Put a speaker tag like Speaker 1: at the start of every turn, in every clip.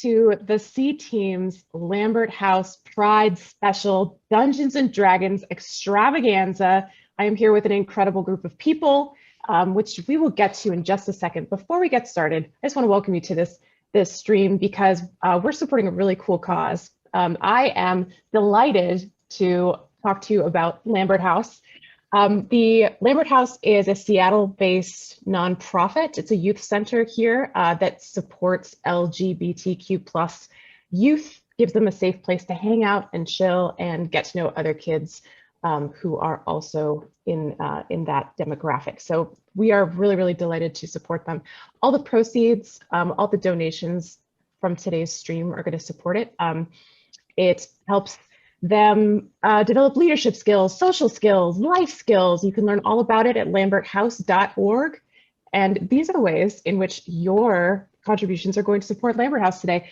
Speaker 1: to the C Team's Lambert House Pride Special Dungeons and Dragons Extravaganza. I am here with an incredible group of people, which we will get to in just a second. Before we get started, I just want to welcome you to this stream because we're supporting a really cool cause. I am delighted to talk to you about Lambert House. The Lambert House is a Seattle-based nonprofit. It's a youth center here that supports LGBTQ plus youth, gives them a safe place to hang out and chill and get to know other kids who are also in that demographic. So we are really, really delighted to support them. All the proceeds, all the donations from today's stream are going to support it. It helps them develop leadership skills, social skills, life skills. You can learn all about it at lamberthouse.org. And these are the ways in which your contributions are going to support Lambert House today.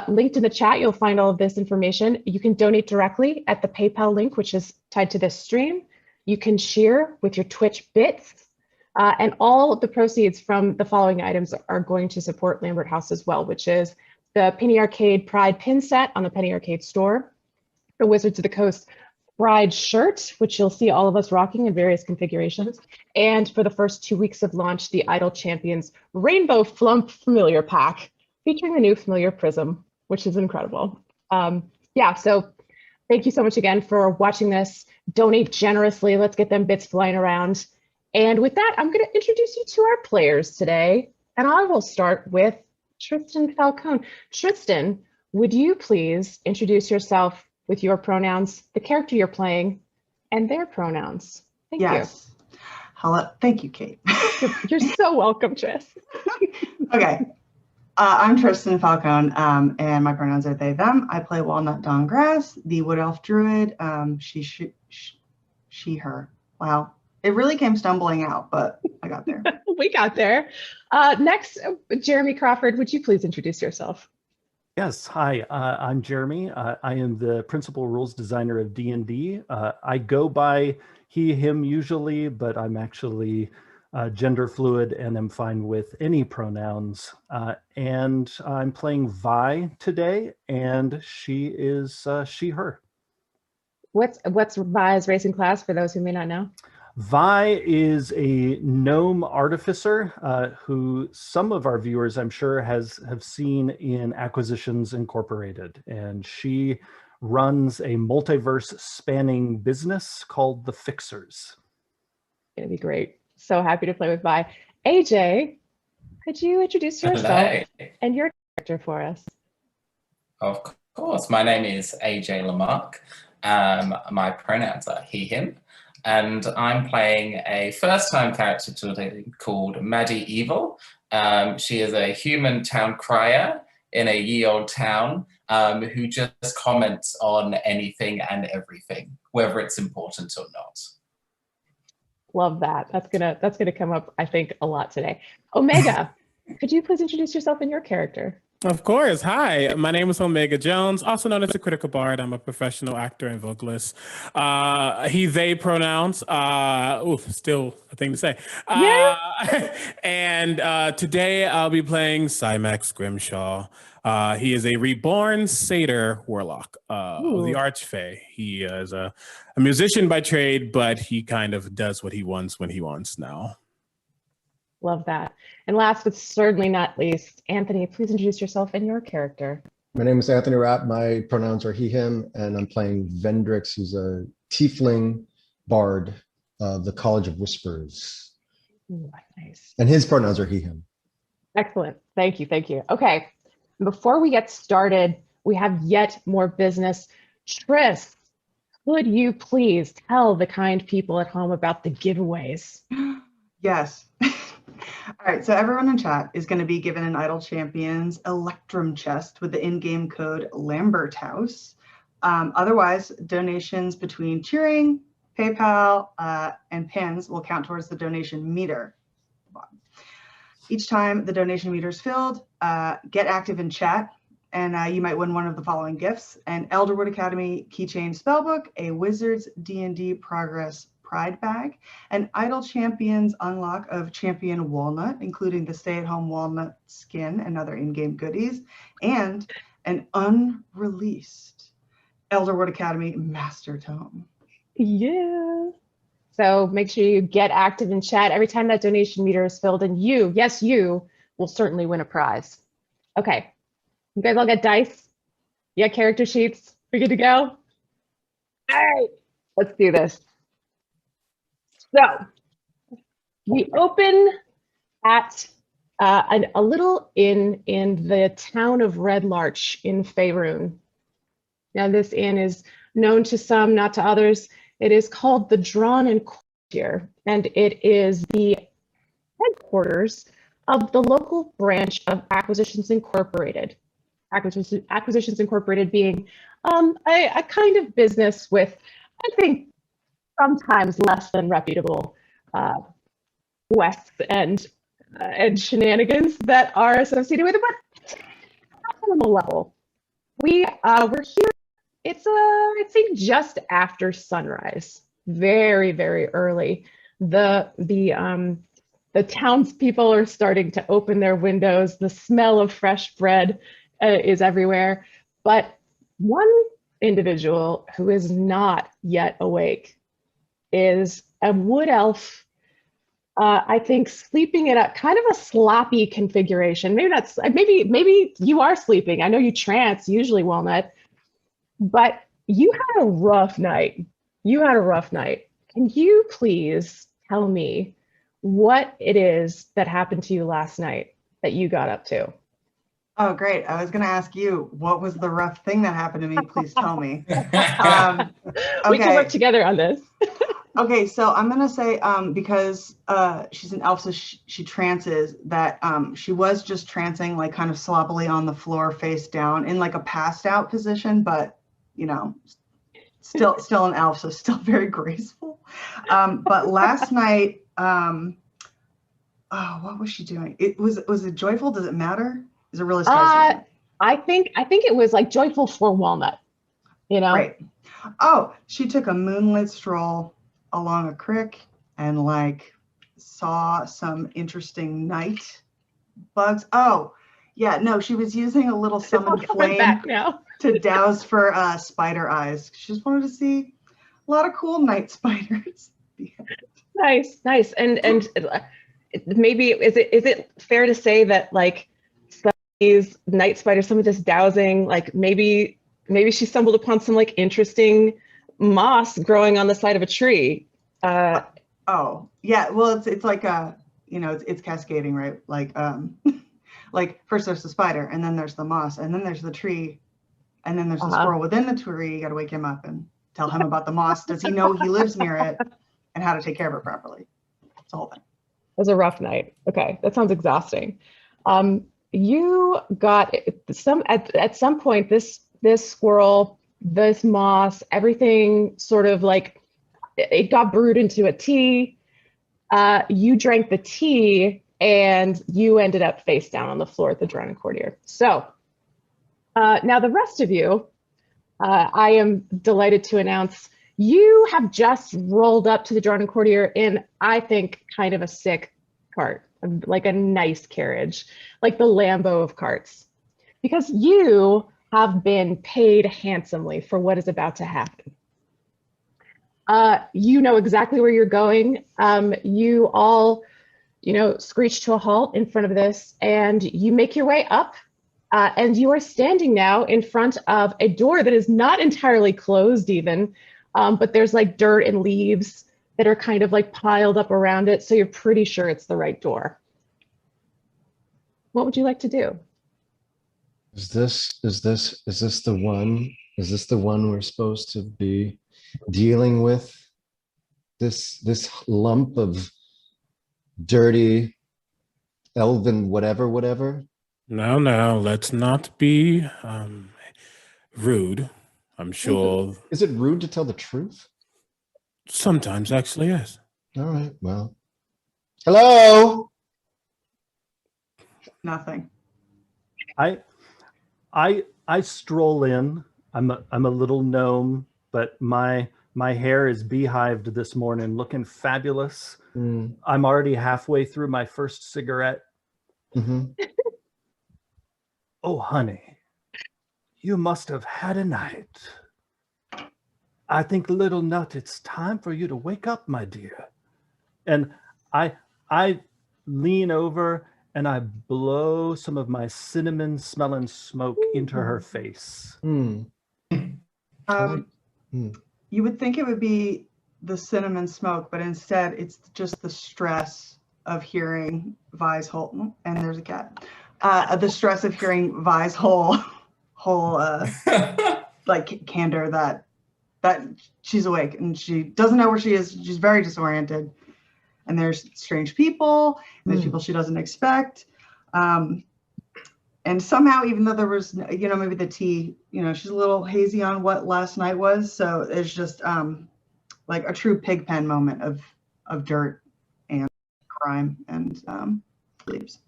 Speaker 1: Linked in the chat, you'll find all of this information. You can donate directly at the PayPal link, which is tied to this stream. You can share with your Twitch bits. And all of the proceeds from the following items are going to support Lambert House as well, which is the Penny Arcade Pride pin set on the Penny Arcade store, the Wizards of the Coast Pride shirt, which you'll see all of us rocking in various configurations. And for the first 2 weeks of launch, the Idle Champions Rainbow Flump Familiar Pack, featuring the new Familiar Prism, which is incredible. Yeah, so thank you so much again for watching this. Donate generously. Let's get them bits flying around. And with that, I'm going to introduce you to our players today. And I will start with Tristan Falcone. Tristan, would you please introduce yourself with your pronouns, the character you're playing, and their pronouns? Thank you.
Speaker 2: Hello. Thank you, Kate.
Speaker 1: You're so welcome, Tris.
Speaker 2: Okay. I'm Tristan Falcone, and my pronouns are they, them. I play Walnut Dawn Grass, the Wood Elf Druid. She, her. Wow. It really came stumbling out, but I got there.
Speaker 1: We got there. Next, Jeremy Crawford, would you please introduce yourself?
Speaker 3: Yes, hi, I'm Jeremy. I am the principal rules designer of D&D. I go by he, him usually, but I'm actually gender fluid and am fine with any pronouns. And I'm playing Vi today, and she is she, her.
Speaker 1: What's Vi's racing class for those who may not know?
Speaker 3: Vi is a gnome artificer who some of our viewers, I'm sure, have seen in Acquisitions Incorporated. And she runs a multiverse spanning business called The Fixers.
Speaker 1: It'll be great. So happy to play with Vi. AJ, could you introduce yourself and your character for us?
Speaker 4: Of course. My name is AJ Lamarck. My pronouns are he, him. And I'm playing a first-time character today called Maddie Evil. She is a human town crier in a ye old town who just comments on anything and everything, whether it's important or not.
Speaker 1: Love that. That's gonna come up, I think, a lot today. Omega, could you please introduce yourself and your character?
Speaker 5: Of course. Hi, my name is Omega Jones, also known as the Critical Bard. I'm a professional actor and vocalist. He, they pronouns. Still a thing to say. And today I'll be playing Cymax Grimshaw. He is a reborn satyr warlock, the Archfey. He is a musician by trade, but he kind of does what he wants when he wants now.
Speaker 1: Love that. And last but certainly not least, Anthony, please introduce yourself and your character.
Speaker 6: My name is Anthony Rapp. My pronouns are he, him, and I'm playing Vendrix, who's a tiefling bard of the College of Whispers.
Speaker 1: Ooh, nice.
Speaker 6: And his pronouns are he, him.
Speaker 1: Excellent. Thank you. Thank you. Okay. Before we get started, we have yet more business. Tris, could you please tell the kind people at home about the giveaways?
Speaker 2: Yes. All right, so everyone in chat is going to be given an Idle Champions Electrum chest with the in-game code Lambert House. Otherwise, donations between cheering, PayPal, and pins will count towards the donation meter. Each time the donation meter is filled, get active in chat, and you might win one of the following gifts: an Elderwood Academy keychain spellbook, a Wizards D&D Progress Pride Bag, an Idol Champions unlock of Champion Walnut, including the stay-at-home walnut skin and other in-game goodies, and an unreleased Elderwood Academy Master Tome.
Speaker 1: Yeah. So make sure you get active in chat every time that donation meter is filled, and you, yes, you will certainly win a prize. Okay, you guys all get dice? You got character sheets? We're good to go? All right, let's do this. So we open at a little inn in the town of Red Larch in Faerun. Now this inn is known to some, not to others. It is called the Drawn and Courtier, and it is the headquarters of the local branch of Acquisitions Incorporated. Acquisitions Incorporated being a kind of business with, I think, sometimes less than reputable quests and shenanigans that are associated with it, but on the level. We're here. It's I'd say just after sunrise, very, very early. The townspeople are starting to open their windows. The smell of fresh bread is everywhere. But one individual who is not yet awake is a wood elf, I think, sleeping in a kind of a sloppy configuration. Maybe you are sleeping. I know you trance usually, Walnut. But you had a rough night. Can you please tell me what it is that happened to you last night that you got up to?
Speaker 2: Oh, great. I was going to ask you, what was the rough thing that happened to me? Please tell me.
Speaker 1: We can work together on this.
Speaker 2: Okay, so I'm going to say, because she's an elf, so she trances, that she was just trancing, like kind of sloppily on the floor, face down, in like a passed out position, but you know, still an elf, so still very graceful. But last night, oh, what was she doing? Was it joyful? Does it matter? Is it really spicy?
Speaker 1: I think it was like joyful for Walnut, you know?
Speaker 2: Right. Oh, she took a moonlit stroll along a creek and like saw some interesting night bugs. Oh, yeah, no, she was using a little summoned flame to douse for spider eyes. She just wanted to see a lot of cool night spiders.
Speaker 1: Nice. And maybe is it fair to say that like some of these night spiders, some of this dowsing, like maybe she stumbled upon some like interesting moss growing on the side of a tree.
Speaker 2: Oh yeah, well it's like it's cascading, right? Like like first there's the spider, and then there's the moss, and then there's the tree, and then there's the squirrel within the tree. You got to wake him up and tell him about the moss. Does he know he lives near it, and how to take care of it properly? It's the whole thing.
Speaker 1: It was a rough night. Okay, that sounds exhausting. You got at some point this squirrel, this moss, everything sort of like it got brewed into a tea. You drank the tea and you ended up face down on the floor at the Drawn and Courtier. So now the rest of you, I am delighted to announce you have just rolled up to the Drawn and Courtier in, I think, kind of a sick cart, like a nice carriage, like the Lambo of carts, because you have been paid handsomely for what is about to happen. You know exactly where you're going. You all, screech to a halt in front of this, and you make your way up, and you are standing now in front of a door that is not entirely closed even, but there's like dirt and leaves that are kind of like piled up around it, so you're pretty sure it's the right door. What would you like to do?
Speaker 6: Is this the one? Is this the one we're supposed to be dealing with? This lump of dirty elven whatever?
Speaker 5: No, let's not be rude. I'm sure.
Speaker 6: Is it rude to tell the truth?
Speaker 5: Sometimes, actually, yes.
Speaker 6: All right, well. Hello?
Speaker 2: Nothing.
Speaker 3: I stroll in. I'm a little gnome, but my My hair is beehived this morning, looking fabulous.
Speaker 6: Mm.
Speaker 3: I'm already halfway through my first cigarette.
Speaker 6: Mm-hmm.
Speaker 3: Oh, honey, you must have had a night. I think, little nut, it's time for you to wake up, my dear. And I lean over and I blow some of my cinnamon smelling smoke into her face.
Speaker 6: Mm.
Speaker 2: You would think it would be the cinnamon smoke, but instead it's just the stress of hearing Vi's whole, and there's a cat, the stress of hearing Vi's whole like candor that she's awake and she doesn't know where she is. She's very disoriented, and there's strange people, and there's people she doesn't expect. And somehow, even though there was, maybe the tea, she's a little hazy on what last night was. So it's just like a true pig pen moment of dirt and crime and leaves.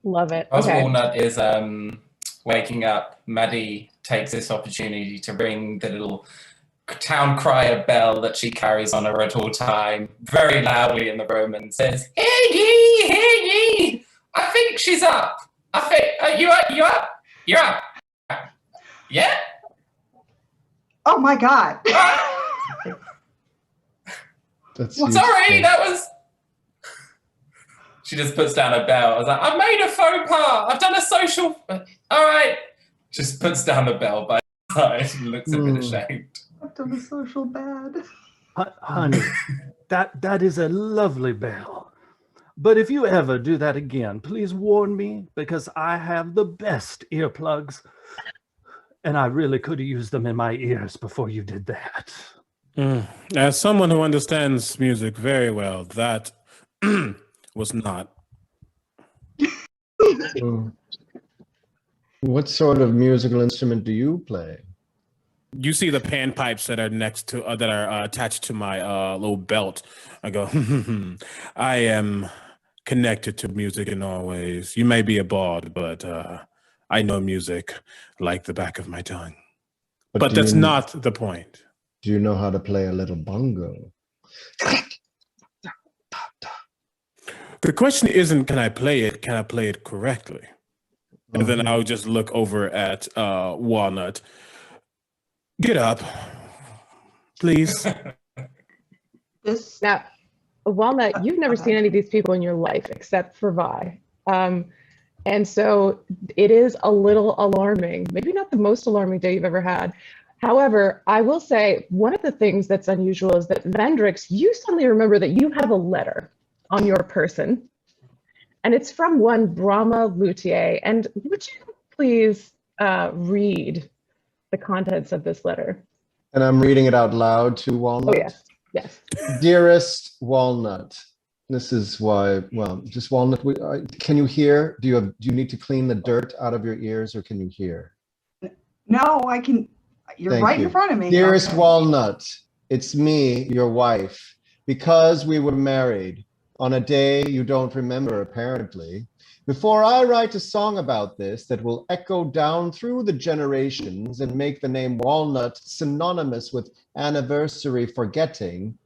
Speaker 1: Love it.
Speaker 4: As
Speaker 1: Okay.
Speaker 4: Walnut is waking up, Maddie takes this opportunity to ring the little town crier bell that she carries on her at all time, very loudly in the room, and says, "Hear ye, hear ye! I think she's up. I think you up? You're up. Yeah."
Speaker 2: Oh my God.
Speaker 6: That's
Speaker 4: Sorry, that was. She just puts down a bell. I was like, "I've made a faux pas. I've done a social. All right." Just puts down the bell by her side and looks a bit ashamed.
Speaker 2: I've done a social bad.
Speaker 3: Honey, that is a lovely bell. But if you ever do that again, please warn me, because I have the best earplugs. And I really could have used them in my ears before you did that.
Speaker 5: As someone who understands music very well, that was not.
Speaker 6: What sort of musical instrument do you play?
Speaker 5: You see the panpipes that are next to that are attached to my little belt. I go, I am connected to music in all ways. You may be a bard, but I know music like the back of my tongue. But that's not the point.
Speaker 6: Do you know how to play a little bongo?
Speaker 5: The question isn't, can I play it? Can I play it correctly? And then I'll just look over at Walnut. Get up, please.
Speaker 1: Now, Walnut, you've never seen any of these people in your life except for Vi. And so it is a little alarming, maybe not the most alarming day you've ever had. However, I will say one of the things that's unusual is that Vendrix, you suddenly remember that you have a letter on your person, and it's from one Brahma Luthier. And would you please read the contents of this letter?
Speaker 6: And I'm reading it out loud to Walnut.
Speaker 1: Oh, yes. Yes.
Speaker 6: Dearest Walnut, this is why, well, just Walnut, can you hear? Do you need to clean the dirt out of your ears, or can you hear?
Speaker 2: No, I can. You're
Speaker 6: Thank
Speaker 2: right
Speaker 6: you.
Speaker 2: in front of me.
Speaker 6: Dearest
Speaker 2: Okay.
Speaker 6: Walnut, it's me, your wife. Because we were married on a day you don't remember, apparently. Before I write a song about this that will echo down through the generations and make the name Walnut synonymous with anniversary forgetting,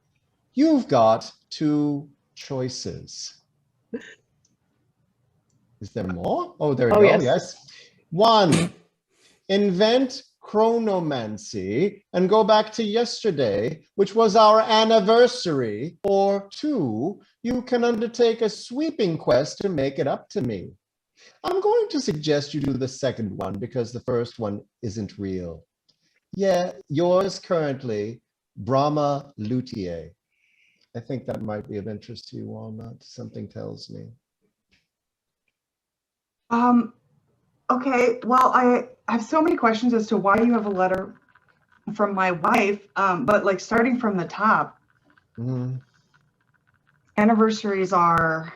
Speaker 6: you've got two choices. Is there more? Oh, there we go. Yes. 1, invent chronomancy and go back to yesterday, which was our anniversary. Or 2, you can undertake a sweeping quest to make it up to me. I'm going to suggest you do the second one because the first one isn't real. Yeah, yours currently, Brahma Luthier. I think that might be of interest to you, Walnut. Something tells me.
Speaker 2: Okay, well, I have so many questions as to why you have a letter from my wife, but like starting from the top, anniversaries are,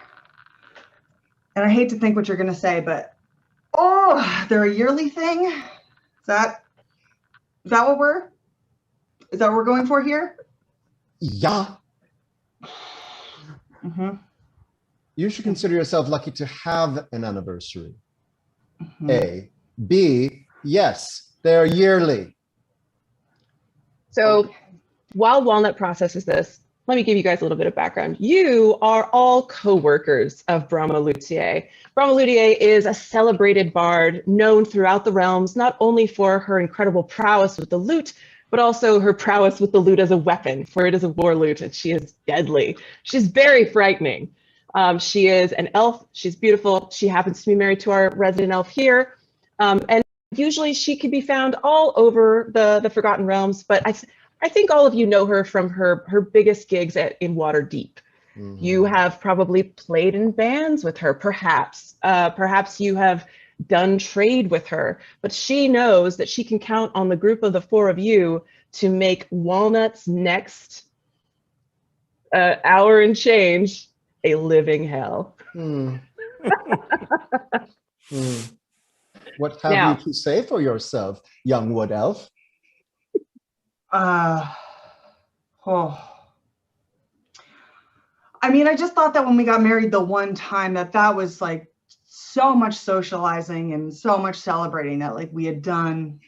Speaker 2: and I hate to think what you're going to say, but they're a yearly thing. Is that what we're going for here?
Speaker 6: Yeah. You should consider yourself lucky to have an anniversary. A. B. Yes, they're yearly.
Speaker 1: So While Walnut processes this, let me give you guys a little bit of background. You are all co-workers of Brahma Luthier. Brahma Luthier is a celebrated bard known throughout the realms, not only for her incredible prowess with the lute, but also her prowess with the lute as a weapon, for it is a war lute and she is deadly. She's very frightening. She is an elf, she's beautiful. She happens to be married to our resident elf here. And usually she can be found all over the Forgotten Realms, but I think all of you know her from her biggest gigs in Waterdeep. Mm-hmm. You have probably played in bands with her, perhaps. Perhaps you have done trade with her, but she knows that she can count on the group of the four of you to make Walnut's next hour and change a living hell.
Speaker 6: What have you to say for yourself, young wood elf?
Speaker 2: I mean, I just thought that when we got married the one time that was like so much socializing and so much celebrating that like we had done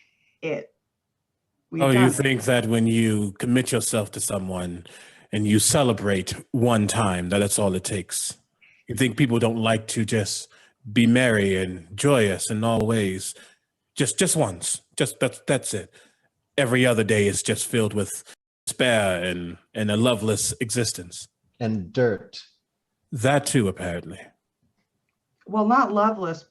Speaker 2: it.
Speaker 5: You think that when you commit yourself to someone and you celebrate one time, that's all it takes? You think people don't like to just be merry and joyous in all ways? Just once, that's it. Every other day is just filled with despair and a loveless existence.
Speaker 6: And dirt.
Speaker 5: That too, apparently.
Speaker 2: Well, not loveless,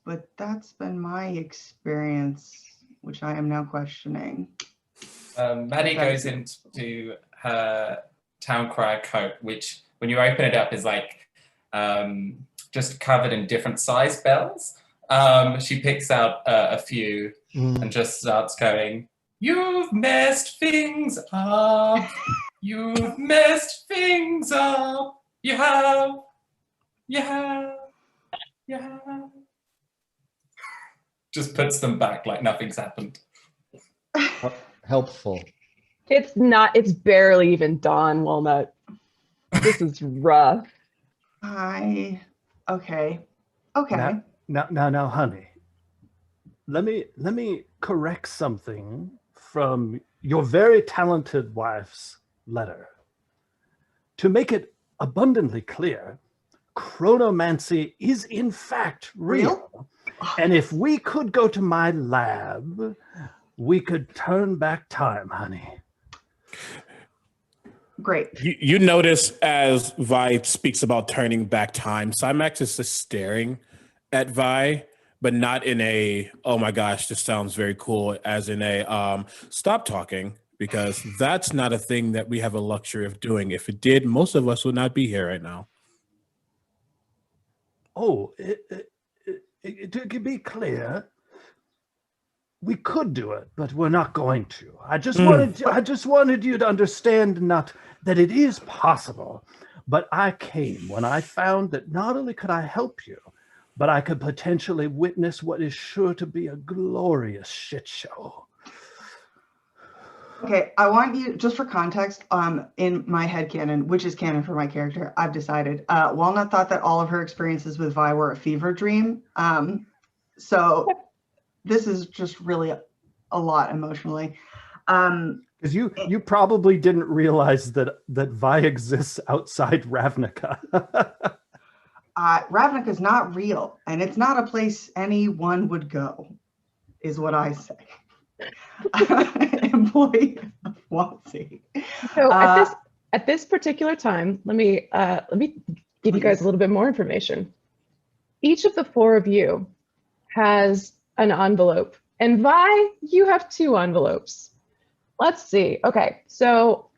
Speaker 2: but that's been my experience, which I am now questioning.
Speaker 4: Maddie goes into her town crier coat, which when you open it up is like just covered in different size bells. She picks out a few and just starts going, "You've messed things up. You've messed things up. You have. Just puts them back like nothing's happened.
Speaker 6: Helpful.
Speaker 1: It's barely even dawn, Walnut. This is rough.
Speaker 2: Okay.
Speaker 3: Now, honey, let me correct something from your very talented wife's letter. To make it abundantly clear, chronomancy is in fact real. And if we could go to my lab, we could turn back time, honey.
Speaker 2: Great.
Speaker 5: You notice as Vi speaks about turning back time, Cymax is just staring at Vi, but not in a, oh my gosh, this sounds very cool, as in a, stop talking, because that's not a thing that we have a luxury of doing. If it did, most of us would not be here right now.
Speaker 3: Oh, to be clear, we could do it, but we're not going to. I just wanted you to understand not that it is possible, but I came when I found that not only could I help you, but I could potentially witness what is sure to be a glorious shit show.
Speaker 2: Okay, I want you, just for context, in my head canon, which is canon for my character, I've decided, Walnut thought that all of her experiences with Vi were a fever dream. So this is just really a lot emotionally.
Speaker 3: Because you probably didn't realize that Vi exists outside Ravnica.
Speaker 2: Ravnica is not real, and it's not a place anyone would go, is what I say. Employee of WotC.
Speaker 1: So at this particular time, let me give you guys a little bit more information. Each of the four of you has an envelope, and Vi, you have 2 envelopes. Let's see. Okay, so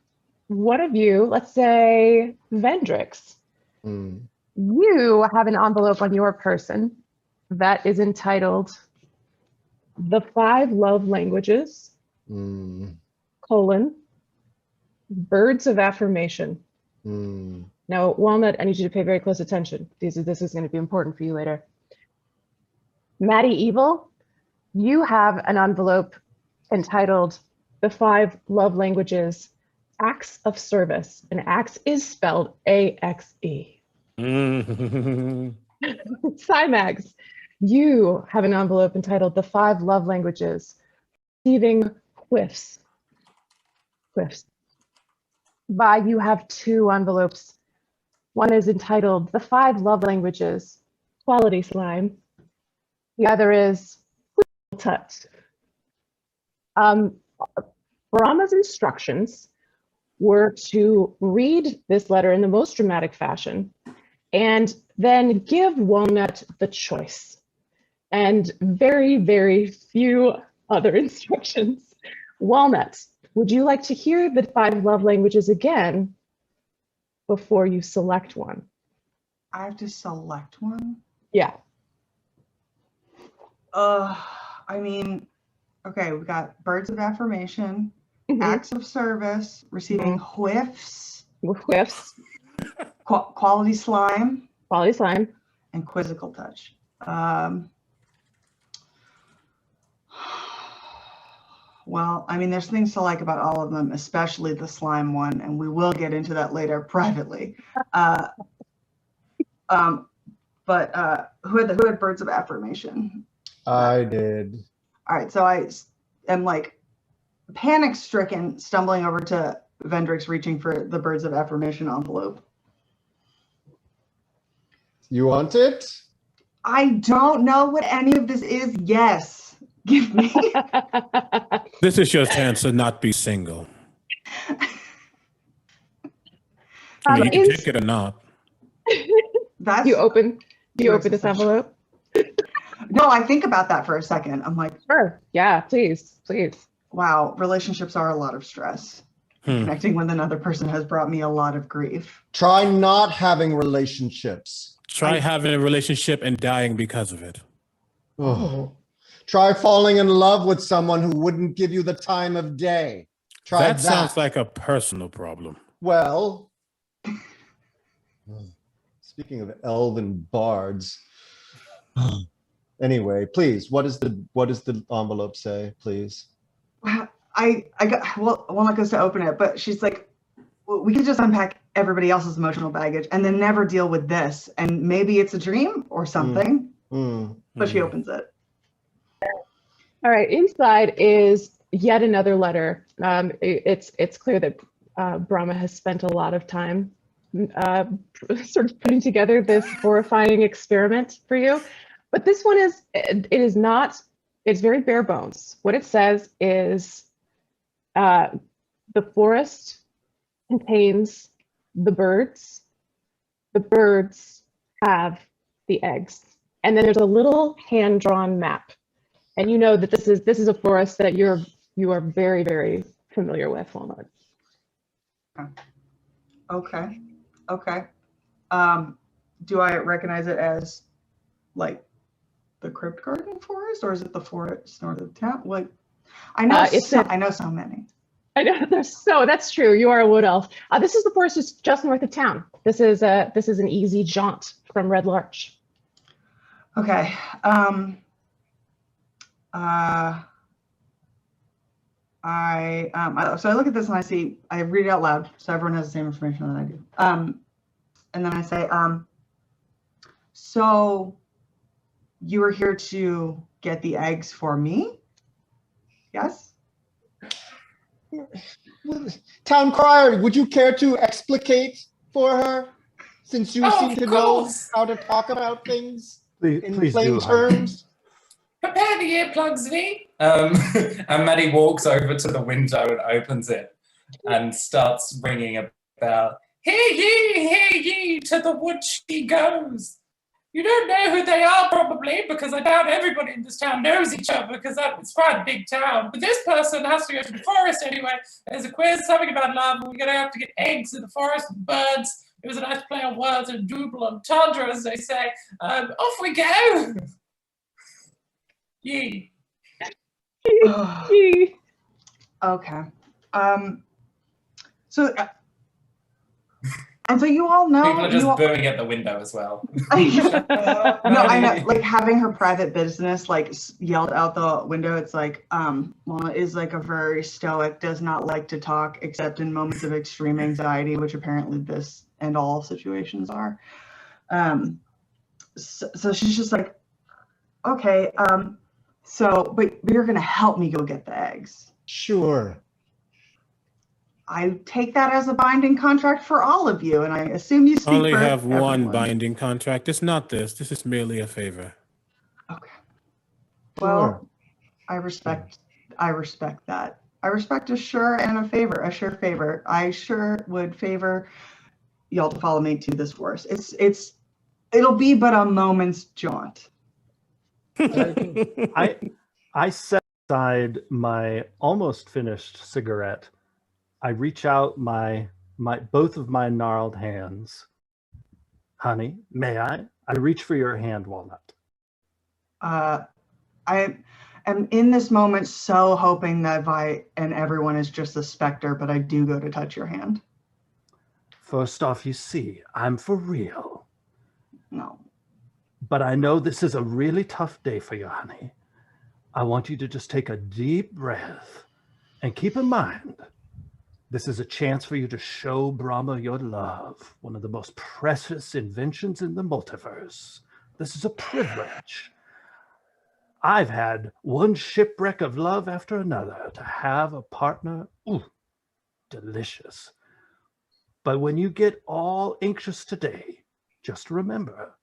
Speaker 1: one of you, let's say Vendrix, you have an envelope on your person that is entitled "The 5 Love Languages, Birds of Affirmation." Now, Walnut, I need you to pay very close attention. This is going to be important for you later. Maddie Evil, you have an envelope entitled "The 5 Love Languages, Acts of Service," and acts is spelled A-X-E. Cymax, you have an envelope entitled "The 5 Love Languages, Receiving Whiffs." Cliffs. Vi, you have 2 envelopes. One is entitled The 5 Love Languages, Quality Slime. The other is Touch. Brahma's instructions were to read this letter in the most dramatic fashion and then give Walnut the choice and very, very few other instructions. Walnut, would you like to hear the 5 love languages again before you select one?
Speaker 2: I have to select one?
Speaker 1: Yeah.
Speaker 2: I mean, okay, we got birds of affirmation, acts of service, receiving whiffs, quality slime, and quizzical touch. Well, I mean, there's things to like about all of them, especially the slime one, and we will get into that later privately. But who had birds of affirmation?
Speaker 6: I did.
Speaker 2: All right, so I am like panic-stricken, stumbling over to Vendrix, reaching for the birds of affirmation envelope.
Speaker 6: You want it?
Speaker 2: I don't know what any of this is. Yes, give me.
Speaker 5: This is your chance to not be single. I mean, you can take it or not.
Speaker 2: That's,
Speaker 1: do you open this envelope?
Speaker 2: No, I think about that for a second. I'm like,
Speaker 1: sure. Yeah, please.
Speaker 2: Wow, relationships are a lot of stress. Connecting with another person has brought me a lot of grief.
Speaker 6: Try not having relationships.
Speaker 5: Try having a relationship and dying because of it.
Speaker 6: Oh. Try falling in love with someone who wouldn't give you the time of day. Try that.
Speaker 5: That sounds like a personal problem.
Speaker 6: Well, speaking of elven bards. Anyway, please, what does the envelope say, please?
Speaker 2: I got, well, Walnut goes to open it, but she's like, well, we could just unpack everybody else's emotional baggage and then never deal with this. And maybe it's a dream or something, but she opens it.
Speaker 1: All right, inside is yet another letter. It's clear that Brahma has spent a lot of time sort of putting together this horrifying experiment for you. But this one it's very bare bones. What it says is the forest contains the birds. The birds have the eggs. And then there's a little hand-drawn map. And you know that this is a forest that you are very, very familiar with, Walnut.
Speaker 2: Okay. Do I recognize it as like the Crypt Garden Forest, or is it the forest north of town? Like, I know I know so many.
Speaker 1: I know that's true. You are a wood elf. This is the forest just north of town. This is an easy jaunt from Red Larch.
Speaker 2: Okay. So I look at this and I read it out loud, so everyone has the same information that I do. And then I say, so you were here to get the eggs for me? Yes?
Speaker 6: Town crier, would you care to explicate for her, since you seem to know how to talk about things in plain terms?
Speaker 4: Prepare the earplugs, V. And Maddie walks over to the window and opens it and starts ringing about, hear ye, to the wood she goes. You don't know who they are probably, because I doubt everybody in this town knows each other, because it's quite a big town. But this person has to go to the forest anyway. There's a quiz, something about love, and we're going to have to get eggs in the forest and birds. It was a nice play on words and double entendre, as they say. Off we go. Yee.
Speaker 2: Okay. And so you all know.
Speaker 4: People are just booing at the window as well.
Speaker 2: No, I know. Like having her private business like yelled out the window. It's like, Mona is like a very stoic, does not like to talk except in moments of extreme anxiety, which apparently this and all situations are. So she's just like, okay. So, but you're gonna help me go get the eggs.
Speaker 6: Sure.
Speaker 2: I take that as a binding contract for all of you, and I assume you speak
Speaker 5: Only
Speaker 2: for
Speaker 5: have one
Speaker 2: everyone.
Speaker 5: binding contract. It's not this. This is merely a favor.
Speaker 2: Okay. Well,
Speaker 6: Sure.
Speaker 2: I respect that. I respect a sure and a favor, a sure favor. I sure would favor y'all to follow me to this forest. It'll be but a moment's jaunt.
Speaker 3: I set aside my almost finished cigarette. I reach out both of my gnarled hands. Honey, may I? I reach for your hand, Walnut.
Speaker 2: I am in this moment so hoping that Vi and everyone is just a specter, but I do go to touch your hand.
Speaker 3: First off, you see, I'm for real.
Speaker 2: No.
Speaker 3: But I know this is a really tough day for you, honey. I want you to just take a deep breath and keep in mind, this is a chance for you to show Brahma your love, one of the most precious inventions in the multiverse. This is a privilege. I've had one shipwreck of love after another. To have a partner, ooh, delicious. But when you get all anxious today, just remember,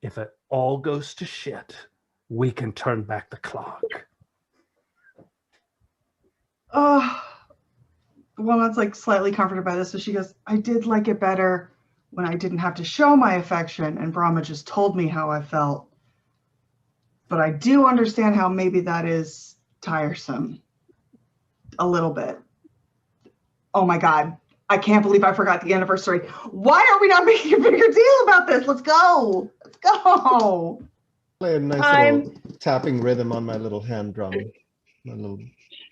Speaker 3: if it all goes to shit, we can turn back the clock.
Speaker 2: Oh, Walnut's like slightly comforted by this, so she goes, I did like it better when I didn't have to show my affection and Brahma just told me how I felt. But I do understand how maybe that is tiresome. A little bit. Oh my God. I can't believe I forgot the anniversary. Why are we not making a bigger deal about this? Let's go. Let's go.
Speaker 6: Play a nice little tapping rhythm on my little hand drum. My little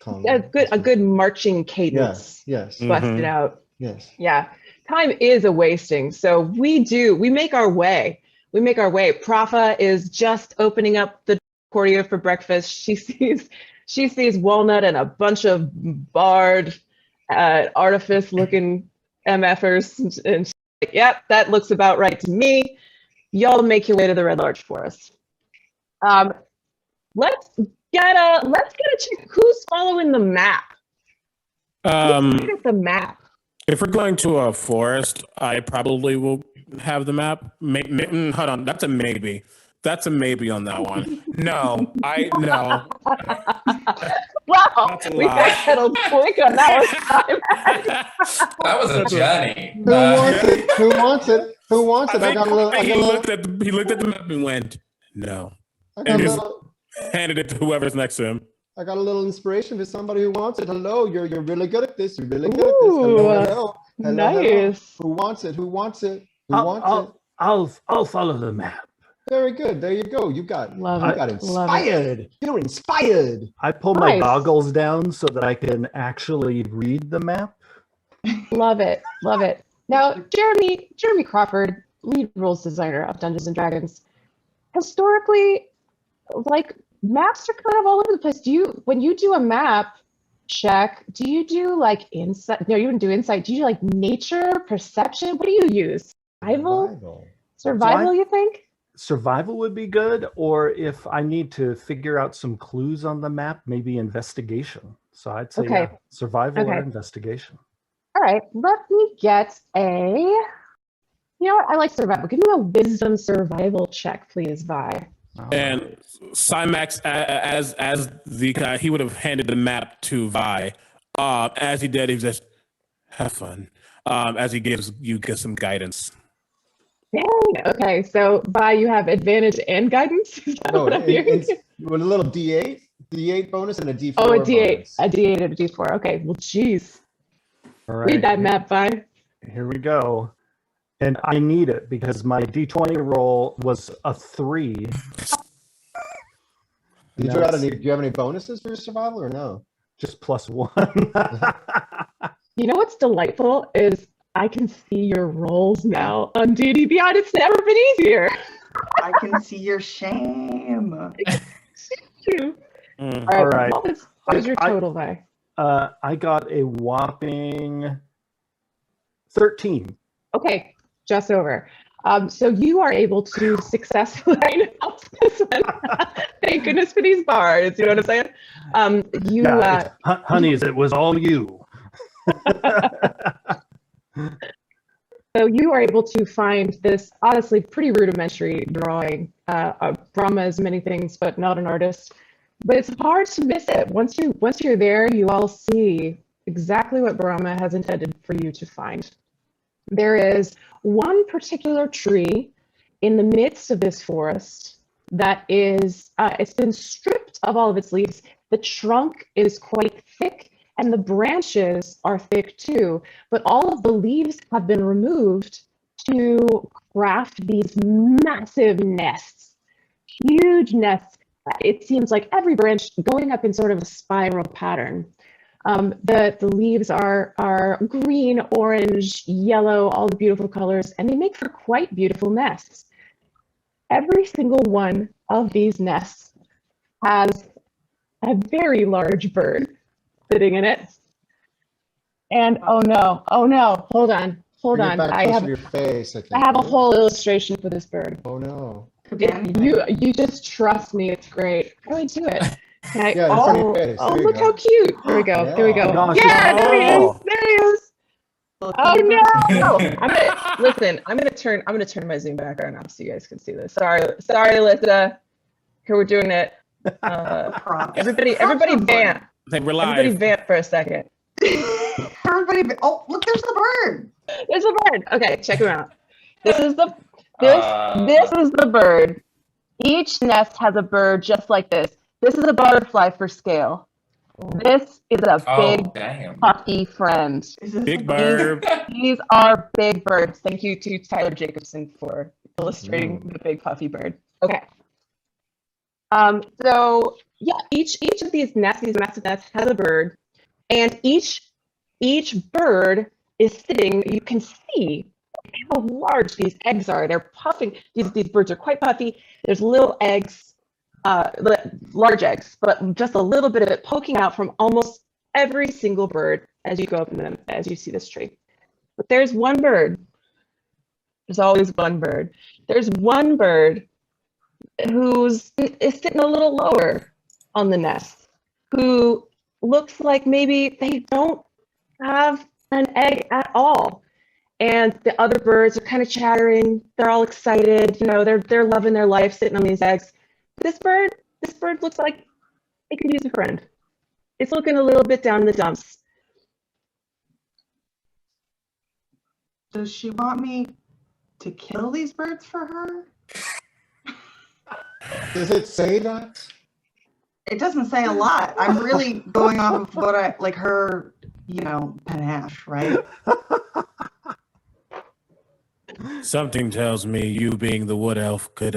Speaker 6: conga.
Speaker 1: A good marching cadence.
Speaker 6: Yes.
Speaker 1: Busted out.
Speaker 6: Yes.
Speaker 1: Yeah. Time is a wasting. So we make our way. Prafa is just opening up the cordio for breakfast. She sees Walnut and a bunch of barred artifice looking MFers, and she's like, yep, that looks about right to me. Y'all make your way to the Red Large Forest. Let's get a check. Who's following the map? Who's looking at the map?
Speaker 5: If we're going to a forest, I probably will have the map. Hold on, that's a maybe. That's a maybe on that one. No.
Speaker 1: Wow, we got settled quick on that one.
Speaker 4: That was a journey.
Speaker 6: Who wants it? Who wants it?
Speaker 5: He looked at the map and went, no. And just handed it to whoever's next to him.
Speaker 6: I got a little inspiration for somebody who wants it. Hello, you're really good at this. You're really good at this. Hello.
Speaker 1: Nice.
Speaker 6: Who wants it?
Speaker 3: I'll follow the map.
Speaker 6: Very good. There you go. You got
Speaker 1: inspired.
Speaker 6: You're inspired.
Speaker 3: I pull my goggles down so that I can actually read the map.
Speaker 1: Love it. Now, Jeremy Crawford, lead rules designer of Dungeons and Dragons. Historically, like, maps are kind of all over the place. When you do a map check, do you do like insight? No, you wouldn't do insight. Do you do like nature, perception? What do you use? Survival, you think?
Speaker 3: Survival would be good, or if I need to figure out some clues on the map, maybe investigation. So I'd say survival or investigation.
Speaker 1: All right, let me get you know what? I like survival. Give me a wisdom survival check, please, Vi.
Speaker 5: And Cymax, as the guy, he would have handed the map to Vi. As he did, he just have fun. As he gives you some guidance.
Speaker 1: Dang. Okay, so Vi, you have advantage and guidance. Is that what I'm hearing?
Speaker 6: With a little D8 bonus and a D4.
Speaker 1: Oh, a D8,
Speaker 6: bonus.
Speaker 1: a D8 and a D4. Okay, well, geez.
Speaker 3: All right.
Speaker 1: Read that map, Vi.
Speaker 3: Here we go. And I need it because my D20 roll was a 3.
Speaker 6: Do you have any bonuses for your survival or no?
Speaker 3: Just +1.
Speaker 1: You know what's delightful is I can see your rolls now on D&D Beyond. It's never been easier.
Speaker 2: I can see your shame.
Speaker 1: Thank you.
Speaker 3: All right.
Speaker 1: What was your total, Vi?
Speaker 3: I got a whopping 13.
Speaker 1: Okay, just over. So you are able to successfully this one. Thank goodness for these bards. You know what I'm saying?
Speaker 3: Honeys, it was all you.
Speaker 1: So you are able to find this honestly pretty rudimentary drawing. Brahma is many things, but not an artist. But it's hard to miss it. Once you're there, you all see exactly what Brahma has intended for you to find. There is one particular tree in the midst of this forest that is, it's been stripped of all of its leaves. The trunk is quite thick and the branches are thick too, but all of the leaves have been removed to craft these massive nests, huge nests. It seems like every branch going up in sort of a spiral pattern. The leaves are green, orange, yellow, all the beautiful colors, and they make for quite beautiful nests. Every single one of these nests has a very large bird sitting in it. And oh no, hold on. I have a whole illustration for this bird.
Speaker 6: Oh no.
Speaker 1: You just trust me, it's great. How do I do it?
Speaker 6: Yeah,
Speaker 1: look how cute. There we go.
Speaker 6: Yeah.
Speaker 1: There we go.
Speaker 3: Gosh,
Speaker 1: Yeah, there he is. There he is. Oh no! I'm gonna turn my Zoom background off so you guys can see this. Sorry, Alyssa. Here we're doing it. Everybody vamp. Everybody vamp for a second.
Speaker 2: Oh, look, there's the bird.
Speaker 1: There's a bird. Okay, check him out. This is the bird. Each nest has a bird just like this. This is a butterfly for scale. This is a big puffy friend.
Speaker 5: Big bird.
Speaker 1: These are big birds. Thank you to Tyler Jacobson for illustrating the big puffy bird. Okay. So yeah, each of these nests, these massive nests, has a bird, and each bird is sitting. You can see how large these eggs are. They're puffing. These birds are quite puffy. There's little eggs, large eggs, but just a little bit of it poking out from almost every single bird as you go up in them, as you see this tree. But there's one bird. There's always one bird. There's one bird is sitting a little lower on the nest, who looks like maybe they don't have an egg at all. And the other birds are kind of chattering. They're all excited. You know, they're loving their life sitting on these eggs. This bird looks like it could use a friend. It's looking a little bit down in the dumps.
Speaker 2: Does she want me to kill these birds for her?
Speaker 6: Does it say that?
Speaker 2: It doesn't say a lot. I'm really going off of what I like her, panache, right?
Speaker 5: Something tells me you, being the wood elf, could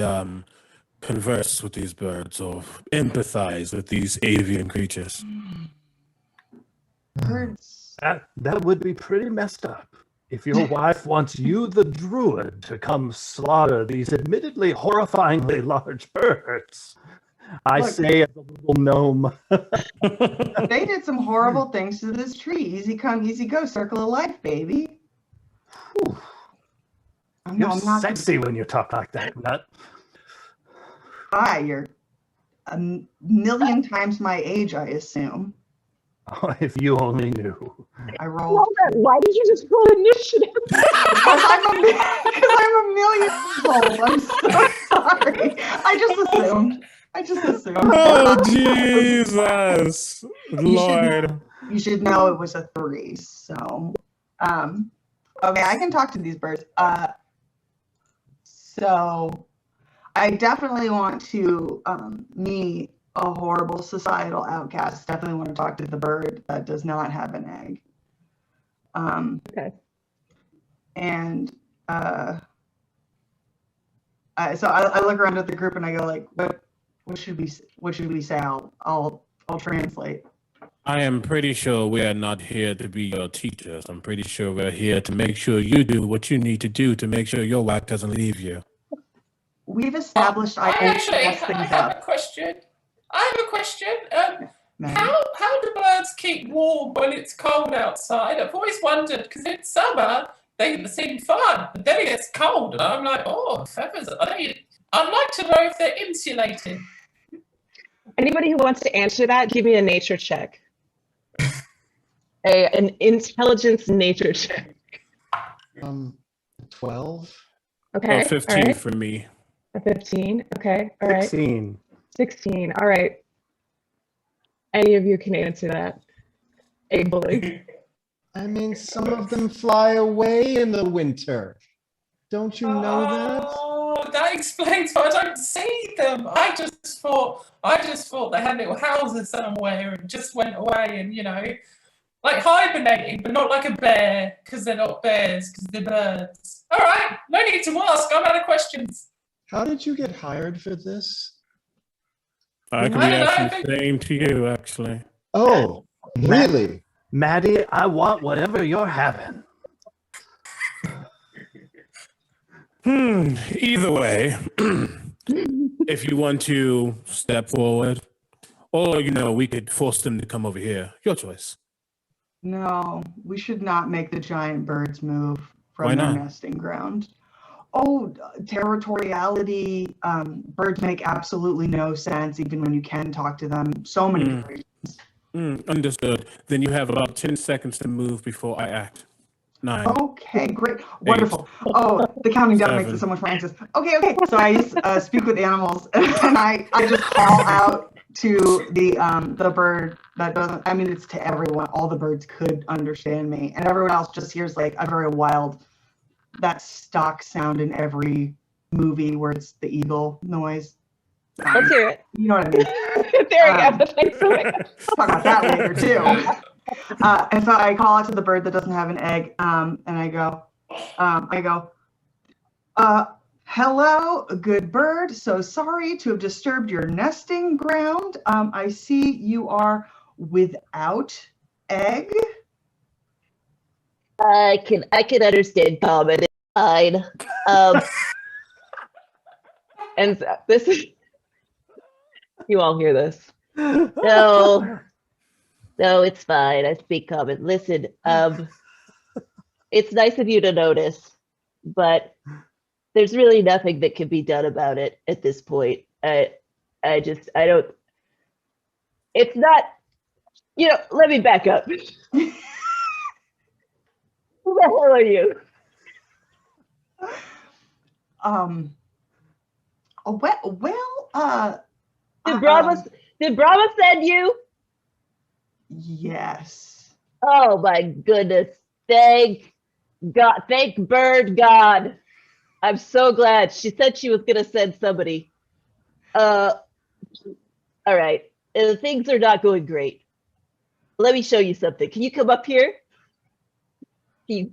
Speaker 5: converse with these birds or empathize with these avian creatures.
Speaker 2: Birds.
Speaker 3: That would be pretty messed up. If your wife wants you, the druid, to come slaughter these admittedly horrifyingly large birds, I say as a little gnome.
Speaker 2: They did some horrible things to this tree. Easy come, easy go, circle of life, baby.
Speaker 3: You're sexy when you talk like that, Nut.
Speaker 2: Hi, you're a million times my age, I assume.
Speaker 3: Oh, if you only knew.
Speaker 2: I rolled.
Speaker 1: Why did you just roll initiative?
Speaker 2: Because I'm a million years old. I'm so sorry. I just assumed.
Speaker 5: Oh, Jesus. Lord.
Speaker 2: You should know it was a 3. So, okay, I can talk to these birds. So I definitely want to meet a horrible societal outcast. Definitely want to talk to the bird that does not have an egg.
Speaker 1: Okay.
Speaker 2: And so I look around at the group and I go like, what should we say? I'll translate.
Speaker 5: I am pretty sure we are not here to be your teachers. I'm pretty sure we're here to make sure you do what you need to do to make sure your wife doesn't leave you.
Speaker 2: We've established I
Speaker 4: have a question. How do birds keep warm when it's cold outside? I've always wondered, because in summer they seem fun, but then it gets cold, and I'm like, feathers. I'd like to know if they're insulated.
Speaker 1: Anybody who wants to answer that, give me a nature check. an intelligence nature check.
Speaker 6: 12.
Speaker 1: Okay.
Speaker 5: 15
Speaker 1: right.
Speaker 5: for me.
Speaker 1: A 15. Okay. All right.
Speaker 3: 16.
Speaker 1: 16. All right. Any of you can answer that ably.
Speaker 6: I mean, some of them fly away in the winter. Don't you know that?
Speaker 4: Oh, that explains why I don't see them. I just thought they had little houses somewhere and just went away and, you know, like hibernating, but not like a bear, because they're not bears, because they're birds. All right, no need to ask. I'm out of questions.
Speaker 6: How did you get hired for this?
Speaker 5: I can be asking the same to you, actually.
Speaker 6: Oh, really?
Speaker 3: Maddie, I want whatever you're having.
Speaker 5: Either way, if you want to step forward, or, you know, we could force them to come over here. Your choice.
Speaker 2: No, we should not make the giant birds move
Speaker 5: Why
Speaker 2: from their
Speaker 5: not?
Speaker 2: nesting ground. Oh, territoriality. Birds make absolutely no sense, even when you can talk to them. So many reasons.
Speaker 5: Understood. Then you have about 10 seconds to move before I act. 9.
Speaker 2: Okay, great. Wonderful. Oh, the counting down makes it so much more anxious. Okay. So I just speak with animals and I just call out to the bird that doesn't, I mean, it's to everyone. All the birds could understand me and everyone else just hears like a very wild, that stock sound in every movie where it's the eagle noise.
Speaker 1: Let's hear it.
Speaker 2: You know what I mean?
Speaker 1: There we go. Thanks so much.
Speaker 2: Talk about that later too. And so I call out to the bird that doesn't have an egg, and I go, hello, good bird. So sorry to have disturbed your nesting ground. I see you are without egg.
Speaker 7: I can understand common. It's fine.
Speaker 1: And this is, you all hear this.
Speaker 7: No, it's fine. I speak common. Listen, it's nice of you to notice, but there's really nothing that can be done about it at this point. I don't, it's not, you know, let me back up. Who the hell are you? Did Brahma send you?
Speaker 2: Yes.
Speaker 7: Oh my goodness. Thank God. Thank Bird God. I'm so glad. She said she was gonna send somebody. All right. Things are not going great. Let me show you something. Can you come up here? Can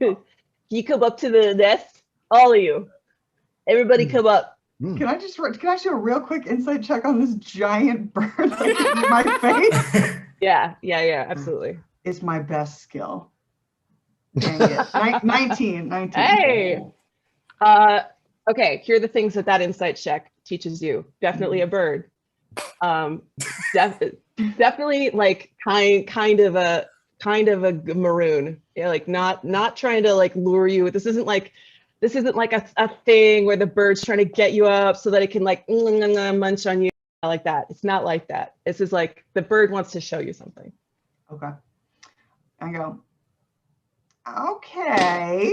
Speaker 7: you come up to the nest? All of you. Everybody come up.
Speaker 2: Can I do a real quick insight check on this giant bird like in my face?
Speaker 1: Yeah, absolutely.
Speaker 2: It's my best skill. Dang it. 19.
Speaker 1: Hey. Okay, here are the things that insight check teaches you. Definitely a bird. Definitely like kind of a maroon. Yeah, like not trying to like lure you. This isn't like a thing where the bird's trying to get you up so that it can like munch on you like that. It's not like that. This is like the bird wants to show you something.
Speaker 2: Okay. I go, okay.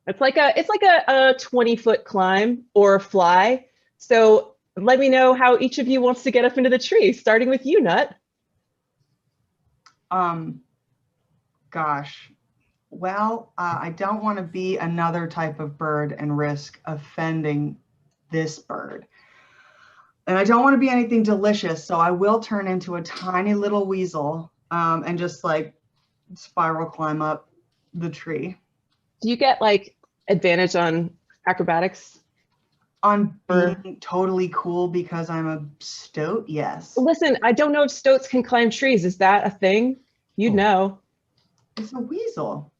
Speaker 1: It's like a 20-foot climb or fly. So let me know how each of you wants to get up into the tree, starting with you, Nut.
Speaker 2: Gosh. Well, I don't want to be another type of bird and risk offending this bird. And I don't want to be anything delicious, so I will turn into a tiny little weasel and just like spiral climb up the tree.
Speaker 1: Do you get like advantage on acrobatics?
Speaker 2: On being totally cool because I'm a stoat? Yes.
Speaker 1: Listen, I don't know if stoats can climb trees. Is that a thing? You'd know.
Speaker 2: It's a weasel.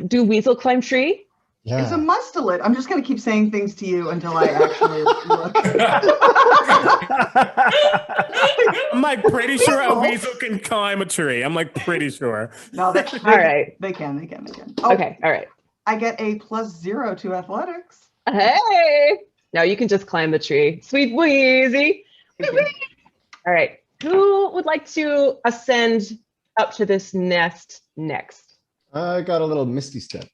Speaker 1: Do weasel climb tree?
Speaker 6: Yeah.
Speaker 2: It's a mustelid. I'm just going to keep saying things to you until I actually look.
Speaker 5: I'm like pretty sure a weasel can climb a tree. I'm like pretty sure.
Speaker 2: No,
Speaker 1: all right.
Speaker 2: They can. Oh,
Speaker 1: Okay, all right.
Speaker 2: I get a +0 to athletics.
Speaker 1: Hey, now you can just climb the tree. Sweet Wheezy. All right. Who would like to ascend up to this nest next?
Speaker 6: I got a little misty step.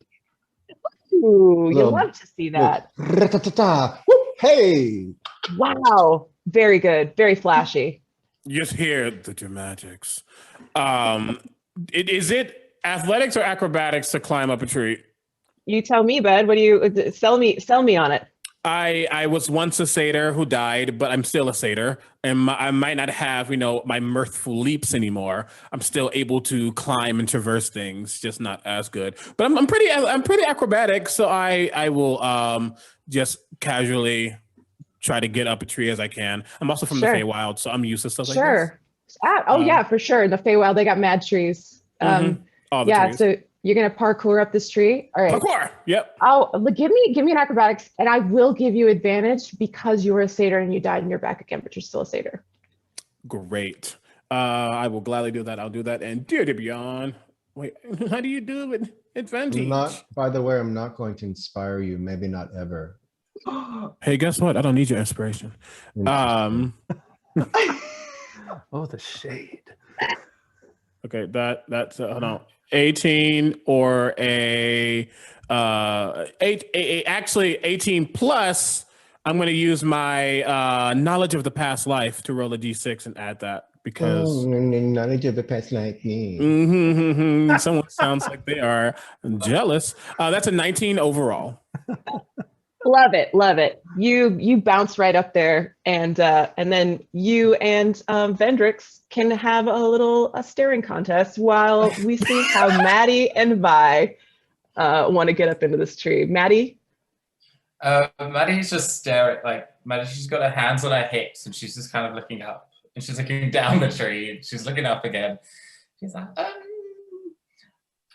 Speaker 1: Ooh, you love to see that.
Speaker 6: Hey!
Speaker 1: Wow. Very good. Very flashy.
Speaker 5: You just hear the dramatics. Is it athletics or acrobatics to climb up a tree?
Speaker 1: You tell me, bud. What do you sell me on it?
Speaker 5: I was once a satyr who died, but I'm still a satyr, and I might not have my mirthful leaps anymore. I'm still able to climb and traverse things, just not as good. But I'm pretty acrobatic, so I will just casually try to get up a tree as I can. I'm also from the Feywild, so I'm used to stuff like this.
Speaker 1: Yeah, for sure. In the Feywild, they got mad trees.
Speaker 5: All the trees.
Speaker 1: So you're gonna parkour up this tree. All right.
Speaker 5: Parkour. Yep.
Speaker 1: Give me an acrobatics, and I will give you advantage because you were a satyr and you died and you're back again, but you're still a satyr.
Speaker 5: Great. I will gladly do that. I'll do that. And dear to beyond. Wait, how do you do it? Advantage.
Speaker 6: By the way, I'm not going to inspire you. Maybe not ever.
Speaker 5: Hey, guess what? I don't need your inspiration.
Speaker 3: Oh, the shade.
Speaker 5: Okay, that's hold on. 18 or actually 18 plus. I'm going to use my knowledge of the past life to roll a d6 and add that because
Speaker 6: knowledge of the past life.
Speaker 5: Someone sounds like they are jealous. That's a 19 overall.
Speaker 1: Love it. You bounce right up there, and then you and Vendrix can have a staring contest while we see how Maddie and Vi want to get up into this tree. Maddie?
Speaker 4: Maddie's just staring, she's got her hands on her hips and she's just kind of looking up. And she's looking down the tree and she's looking up again. She's like,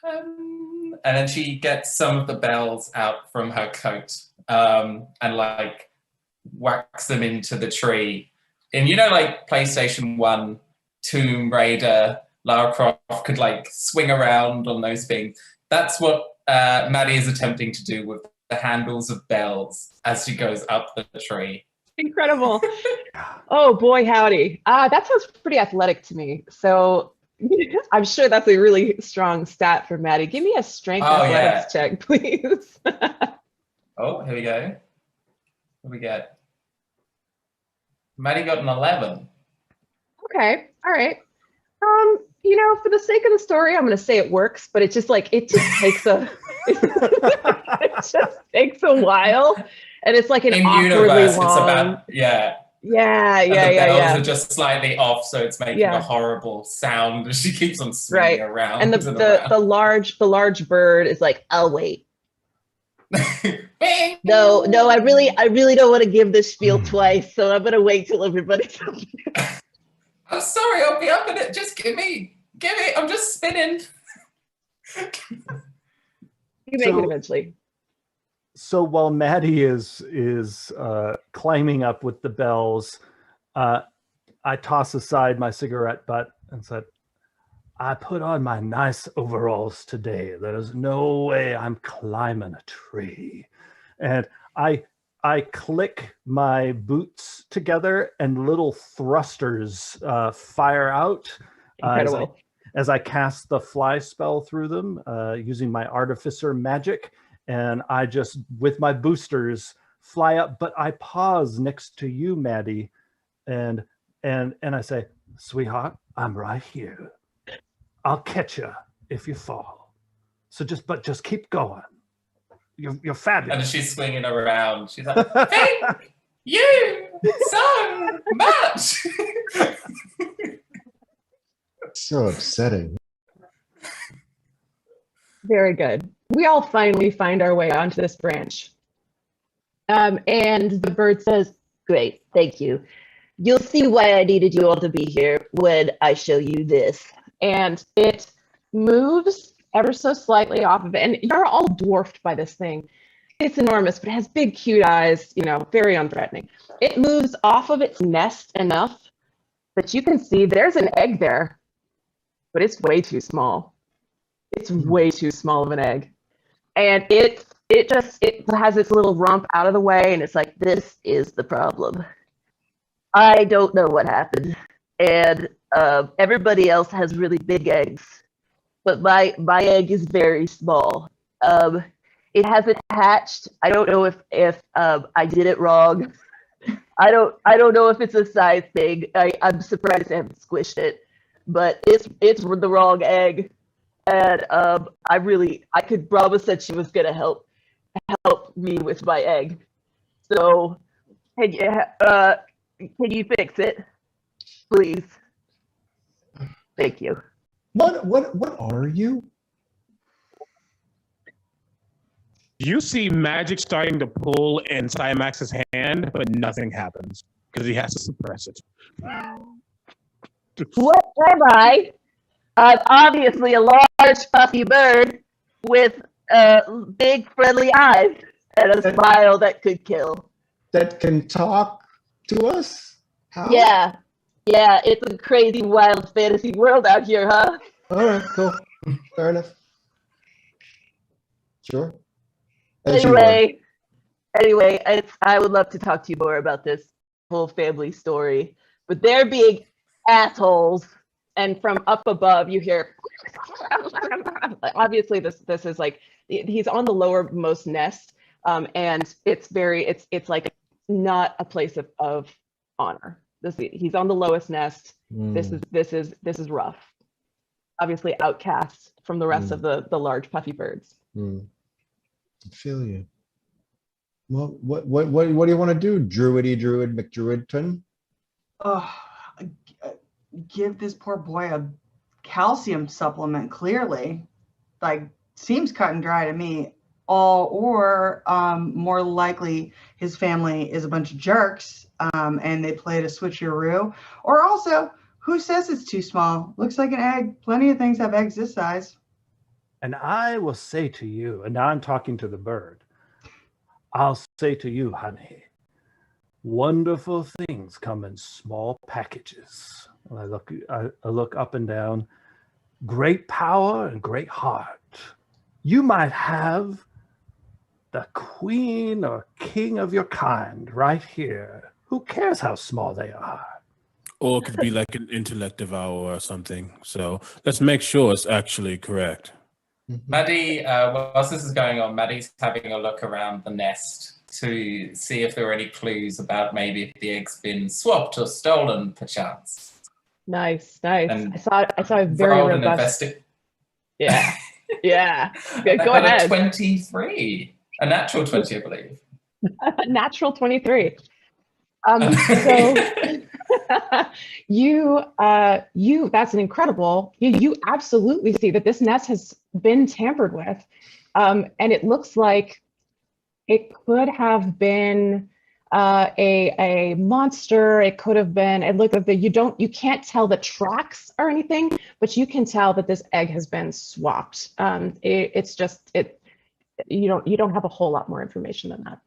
Speaker 4: and then she gets some of the bells out from her coat and whacks them into the tree. And PlayStation 1, Tomb Raider, Lara Croft could swing around on those things. That's what Maddie is attempting to do with the handles of bells as she goes up the tree.
Speaker 1: Incredible. Oh boy, howdy. That sounds pretty athletic to me. So I'm sure that's a really strong stat for Maddie. Give me a strength athletics check, please.
Speaker 4: Oh, here we go. What do we get? Maddie got an 11.
Speaker 1: Okay, all right. For the sake of the story, I'm going to say it works, but it just takes it just takes a while, and it's like an awkwardly
Speaker 4: universe,
Speaker 1: long.
Speaker 4: It's about
Speaker 1: Yeah.
Speaker 4: The bells are just slightly off, so it's making a horrible sound as she keeps on swinging around.
Speaker 1: And the large bird is like, I'll wait. No, I really don't want to give this spiel twice, so I'm gonna wait till everybody's up.
Speaker 4: I'm sorry, I'll be up in it. Just give me. I'm just spinning.
Speaker 1: You make it eventually.
Speaker 3: So while Maddie is climbing up with the bells, I toss aside my cigarette butt and said, I put on my nice overalls today. There's no way I'm climbing a tree. And I click my boots together and little thrusters fire out as I cast the fly spell through them using my artificer magic. And I just, with my boosters, fly up, but I pause next to you, Maddie, and I say, sweetheart, I'm right here. I'll catch you if you fall. So just keep going. You're fabulous.
Speaker 4: And she's swinging around. She's like, thank you so much.
Speaker 6: So upsetting.
Speaker 1: Very good. We all finally find our way onto this branch. And the bird says, great, thank you. You'll see why I needed you all to be here when I show you this. And it moves ever so slightly off of it. And you're all dwarfed by this thing. It's enormous, but it has big, cute eyes, very unthreatening. It moves off of its nest enough that you can see there's an egg there, but it's way too small. It's way too small of an egg. And it has its little rump out of the way, and it's like, this is the problem. I don't know what happened,
Speaker 7: and everybody else has really big eggs, but my egg is very small. It hasn't hatched. I don't know if I did it wrong. I don't know if it's a size thing. I'm surprised I haven't squished it, but it's the wrong egg, and I could promise that she was gonna help me with my egg. So can you fix it, please? Thank you.
Speaker 6: What are you?
Speaker 5: You see magic starting to pull in Cymax's hand, but nothing happens because he has to suppress it.
Speaker 7: What am I? I'm obviously a large, puffy bird with big, friendly eyes and a smile that could kill.
Speaker 6: That can talk to us? How?
Speaker 7: Yeah, it's a crazy, wild fantasy world out here, huh?
Speaker 6: All right, cool. Fair enough. Sure.
Speaker 7: Anyway, I would love to talk to you more about this whole family story, but they're being assholes.
Speaker 1: And from up above, you hear, obviously this is like, he's on the lowermost nest, and it's like not a place of honor. He's on the lowest nest. This is rough. Obviously outcast from the rest of the large puffy birds.
Speaker 6: I feel you. Well, what do you want to do, Druid McDruidton?
Speaker 2: Oh, give this poor boy a calcium supplement. Clearly, like, seems cut and dry to me. Or more likely, his family is a bunch of jerks, and they played a switcheroo. Or also, who says it's too small? Looks like an egg. Plenty of things have eggs this size.
Speaker 3: And I will say to you, and now I'm talking to the bird, I'll say to you, honey, wonderful things come in small packages. And I look up and down, great power and great heart. You might have the queen or king of your kind right here. Who cares how small they are?
Speaker 5: Or it could be like an intellect devour or something. So let's make sure it's actually correct.
Speaker 4: Maddie, whilst this is going on, Maddie's having a look around the nest to see if there are any clues about maybe if the egg's been swapped or stolen, perchance.
Speaker 1: Nice.
Speaker 4: And
Speaker 1: I saw a very robust. Yeah. Go ahead.
Speaker 4: 23, a natural 20, I believe.
Speaker 1: Natural 23. So you that's an incredible. You absolutely see that this nest has been tampered with, and it looks like it could have been a monster. It could have been. It looked like you can't tell the tracks or anything, but you can tell that this egg has been swapped. You don't have a whole lot more information than that.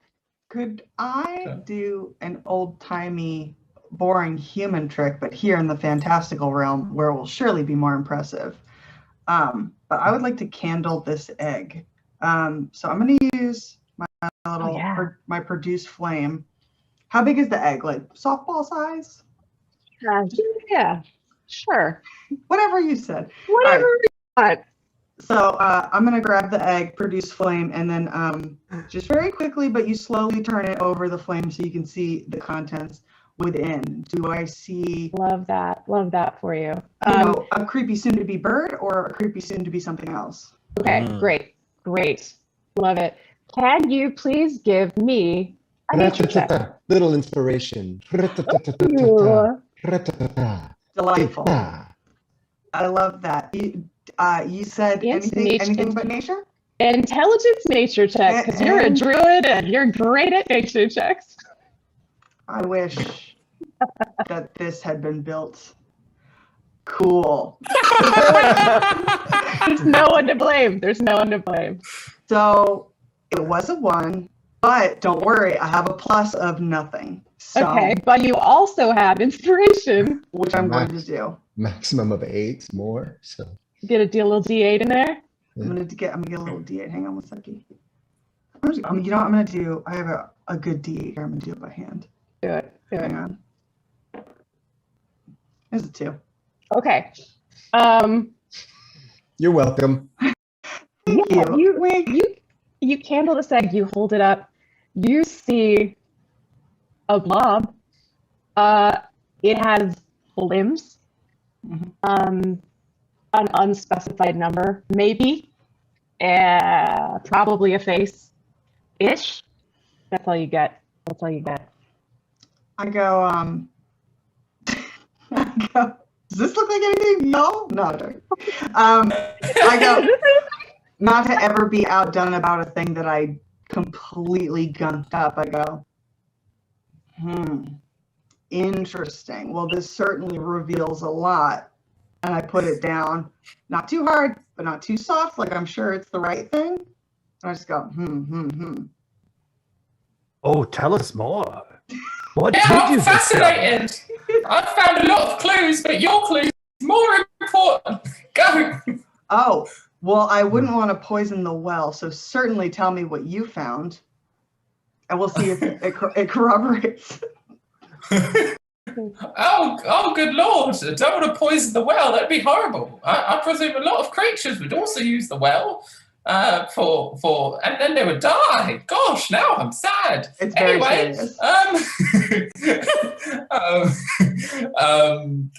Speaker 2: Could I do an old-timey, boring human trick, but here in the fantastical realm where it will surely be more impressive? But I would like to candle this egg. So I'm going to use my little my produce flame. How big is the egg? Like softball size?
Speaker 1: Yeah, sure.
Speaker 2: Whatever you said.
Speaker 1: Whatever you want.
Speaker 2: So I'm going to grab the egg, produce flame, and then just very quickly, but you slowly turn it over the flame so you can see the contents within. Do I see?
Speaker 1: Love that for you.
Speaker 2: A creepy soon-to-be bird or a creepy soon-to-be something else?
Speaker 1: Okay, great. Love it. Can you please give me a nature check?
Speaker 6: Little inspiration.
Speaker 2: Delightful. I love that. You said anything but nature?
Speaker 1: Intelligence nature check, because you're a druid and you're great at nature checks.
Speaker 2: I wish that this had been built. Cool.
Speaker 1: There's no one to blame.
Speaker 2: So it was a 1, but don't worry, I have a plus of nothing. So,
Speaker 1: okay, but you also have inspiration,
Speaker 2: which I'm going to do.
Speaker 6: Maximum of 8 more. So
Speaker 1: get a little D8 in there.
Speaker 2: I'm gonna get a little D8. Hang on one second. I'm gonna do. I have a good D8 here. I'm gonna do it by hand.
Speaker 1: Do it.
Speaker 2: Hang on. It's a 2.
Speaker 1: Okay.
Speaker 6: You're welcome.
Speaker 1: Yeah, you candle this egg, you hold it up, you see a blob. It has limbs, an unspecified number, maybe, probably a face-ish. That's all you get. That's all you get.
Speaker 2: I go, does this look like anything? No? No, don't. I go, not to ever be outdone about a thing that I completely gunked up. I go, interesting. Well, this certainly reveals a lot. And I put it down, not too hard, but not too soft, like I'm sure it's the right thing. And I just go,
Speaker 3: Oh, tell us more. What
Speaker 4: Yeah,
Speaker 3: did
Speaker 4: I'm
Speaker 3: you
Speaker 4: fascinated. I've found a lot of clues, but your clues are more important. Go.
Speaker 2: Oh, well, I wouldn't want to poison the well, so certainly tell me what you found, and we'll see if it corroborates.
Speaker 4: Oh, good Lord. I don't want to poison the well. That'd be horrible. I presume a lot of creatures would also use the well and then they would die. Gosh, now I'm sad.
Speaker 2: It's very serious.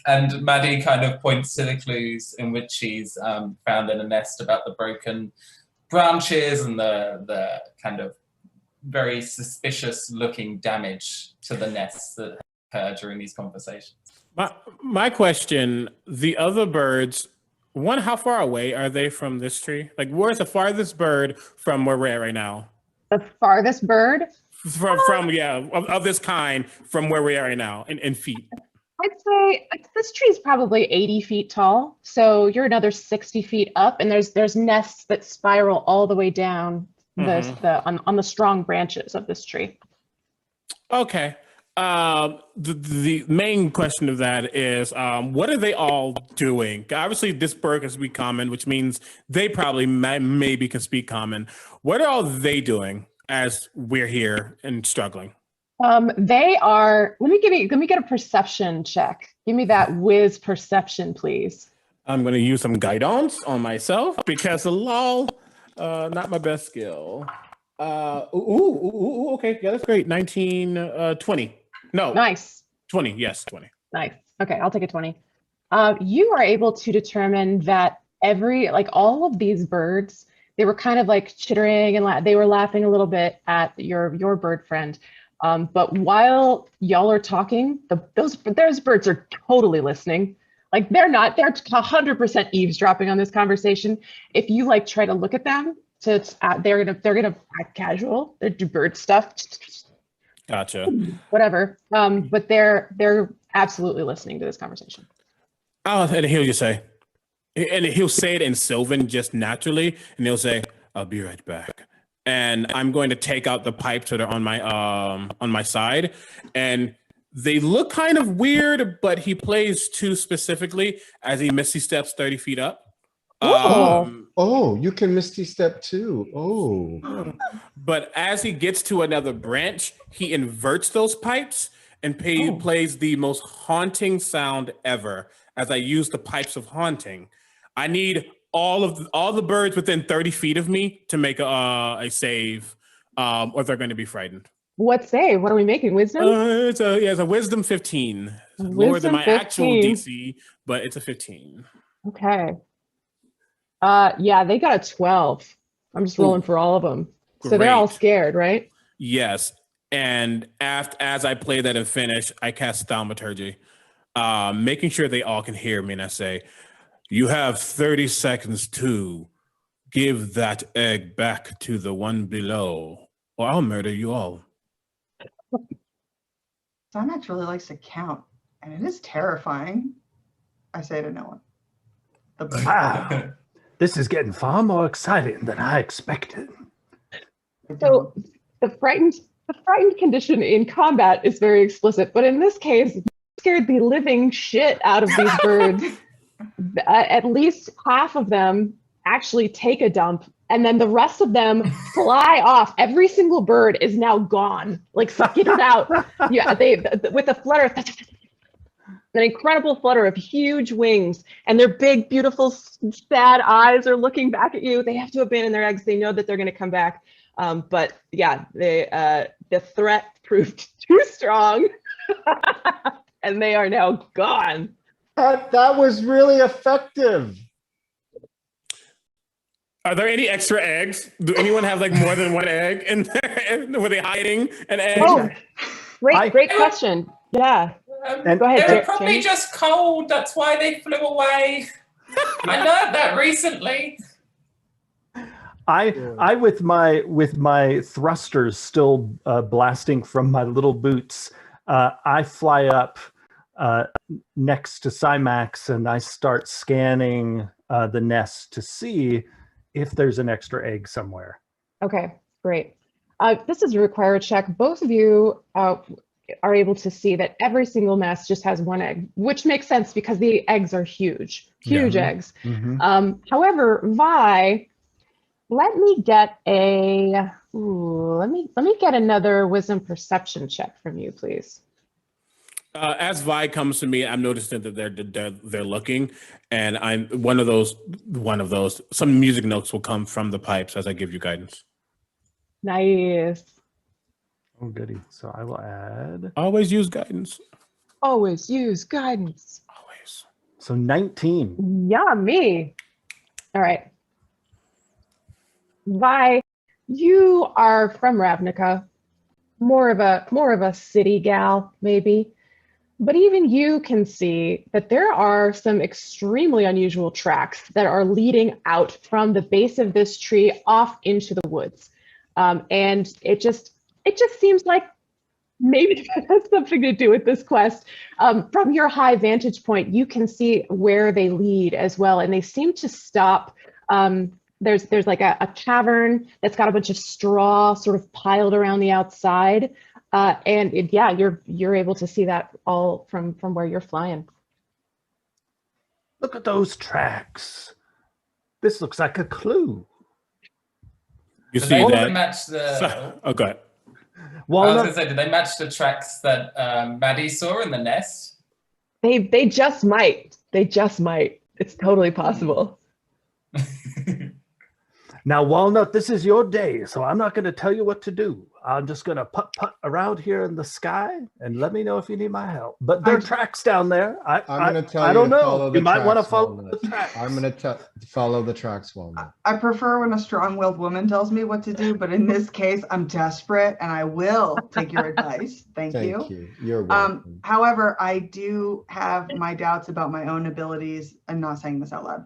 Speaker 4: And Maddie kind of points to the clues in which she's found in a nest about the broken branches and the kind of very suspicious looking damage to the nests that occur during these conversations.
Speaker 5: My question, the other birds, one, how far away are they from this tree? Like, where's the farthest bird from where we're at right now?
Speaker 1: The farthest bird?
Speaker 5: Of this kind from where we are right now in feet.
Speaker 1: I'd say this tree is probably 80 feet tall. So you're another 60 feet up, and there's nests that spiral all the way down on the strong branches of this tree.
Speaker 5: Okay. The main question of that is, what are they all doing? Obviously, this bird can speak common, which means they probably maybe can speak common. What are all they doing as we're here and struggling?
Speaker 1: They are. Let me get a perception check. Give me that whiz perception, please.
Speaker 5: I'm going to use some guidance on myself because not my best skill. Okay, yeah, that's great. 19, 20. No.
Speaker 1: Nice.
Speaker 5: 20, yes, 20.
Speaker 1: Nice. Okay, I'll take a 20. You are able to determine that all of these birds, they were kind of like chittering and they were laughing a little bit at your bird friend. But while y'all are talking, those birds are totally listening. Like they're 100% eavesdropping on this conversation. If you try to look at them, they're gonna act casual. They do bird stuff.
Speaker 5: Gotcha.
Speaker 1: Whatever. But they're absolutely listening to this conversation.
Speaker 5: Oh, and he'll just say, and he'll say it in Sylvan just naturally, and he'll say, "I'll be right back." And I'm going to take out the pipes that are on my side, and they look kind of weird, but he plays too specifically as he misty steps 30 feet up.
Speaker 6: Oh, you can misty step too. Oh.
Speaker 5: But as he gets to another branch, he inverts those pipes and plays the most haunting sound ever as I use the pipes of haunting. I need all the birds within 30 feet of me to make a save, or they're going to be frightened.
Speaker 1: What save? What are we making? Wisdom?
Speaker 5: It's a wisdom 15. Lower than my actual DC, but it's a 15.
Speaker 1: Okay. Yeah, they got a 12. I'm just rolling for all of them. So they're all scared, right?
Speaker 5: Yes. And as I play that and finish, I cast Thaumaturgy, making sure they all can hear me. And I say, "You have 30 seconds to give that egg back to the one below, or I'll murder you all."
Speaker 2: Cymax really likes to count, and it is terrifying. I say to no one.
Speaker 3: Wow. This is getting far more exciting than I expected.
Speaker 1: So the frightened condition in combat is very explicit, but in this case, you scared the living shit out of these birds. At least half of them actually take a dump, and then the rest of them fly off. Every single bird is now gone, like sucking it out. Yeah, they with a flutter. an incredible flutter of huge wings, and their big, beautiful, sad eyes are looking back at you. They have to abandon their eggs. They know that they're going to come back. But yeah, the threat proved too strong, and they are now gone.
Speaker 6: That was really effective.
Speaker 5: Are there any extra eggs? Do anyone have like more than one egg in there? Were they hiding an egg?
Speaker 1: Oh, great question. Yeah. Go ahead.
Speaker 4: They were probably just cold. That's why they flew away. I learned that recently.
Speaker 3: I with my thrusters still blasting from my little boots, I fly up next to Cymax and I start scanning the nest to see if there's an extra egg somewhere.
Speaker 1: Okay, great. This does require a check. Both of you are able to see that every single nest just has one egg, which makes sense because the eggs are huge eggs.
Speaker 3: Mm-hmm.
Speaker 1: However, Vi, let me get another wisdom perception check from you, please.
Speaker 5: As Vi comes to me, I'm noticing that they're looking, and I'm one of those. Some music notes will come from the pipes as I give you guidance.
Speaker 1: Nice.
Speaker 3: Oh, goody. So I will add.
Speaker 5: Always use guidance.
Speaker 1: Always use guidance.
Speaker 5: Always.
Speaker 3: So 19.
Speaker 1: Yummy. All right. Vi, you are from Ravnica, more of a city gal, maybe. But even you can see that there are some extremely unusual tracks that are leading out from the base of this tree off into the woods. And it just seems like maybe that has something to do with this quest. From your high vantage point, you can see where they lead as well. And they seem to stop. There's like a cavern that's got a bunch of straw sort of piled around the outside. You're able to see that all from where you're flying.
Speaker 3: Look at those tracks. This looks like a clue.
Speaker 5: You see that?
Speaker 4: Match the.
Speaker 5: Oh, go ahead.
Speaker 3: Well,
Speaker 4: I was going to say, did they match the tracks that Maddie saw in the nest?
Speaker 1: They just might. They just might. It's totally possible.
Speaker 3: Now, Walnut, this is your day, so I'm not going to tell you what to do. I'm just going to putt around here in the sky and let me know if you need my help. But there are tracks down there.
Speaker 6: I'm going to tell you.
Speaker 3: I don't
Speaker 6: to
Speaker 3: know.
Speaker 6: follow
Speaker 3: You
Speaker 6: the
Speaker 3: might want to
Speaker 6: tracks,
Speaker 3: follow
Speaker 6: Walnut.
Speaker 3: the tracks.
Speaker 6: I'm going to follow the tracks, Walnut.
Speaker 2: I prefer when a strong-willed woman tells me what to do, but in this case, I'm desperate and I will take your advice. Thank you.
Speaker 6: You're welcome.
Speaker 2: However, I do have my doubts about my own abilities. I'm not saying this out loud.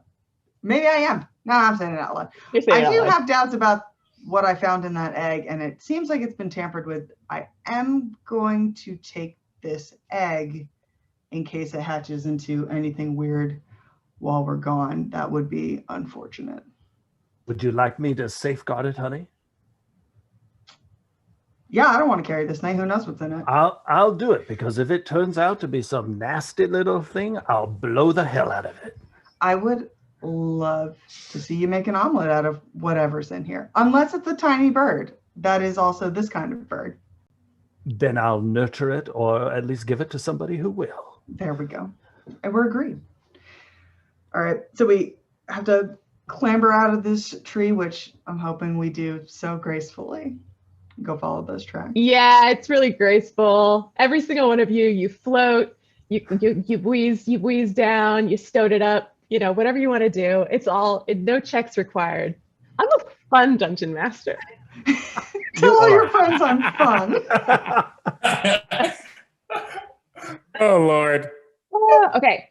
Speaker 2: Maybe I am. No, I'm saying it out loud. I do have doubts about what I found in that egg, and it seems like it's been tampered with. I am going to take this egg in case it hatches into anything weird while we're gone. That would be unfortunate.
Speaker 3: Would you like me to safeguard it, honey?
Speaker 2: Yeah, I don't want to carry this thing. Who knows what's in it?
Speaker 3: I'll do it, because if it turns out to be some nasty little thing, I'll blow the hell out of it.
Speaker 2: I would love to see you make an omelet out of whatever's in here, unless it's a tiny bird that is also this kind of bird.
Speaker 3: Then I'll nurture it, or at least give it to somebody who will.
Speaker 2: There we go. And we're agreed. All right, so we have to clamber out of this tree, which I'm hoping we do so gracefully. Go follow those tracks.
Speaker 1: Yeah, it's really graceful. Every single one of you float, you wheeze down, you stoat it up. You know, whatever you want to do, it's all, no checks required. I'm a fun dungeon master.
Speaker 2: Tell all your friends I'm fun.
Speaker 5: Oh, Lord.
Speaker 1: Okay.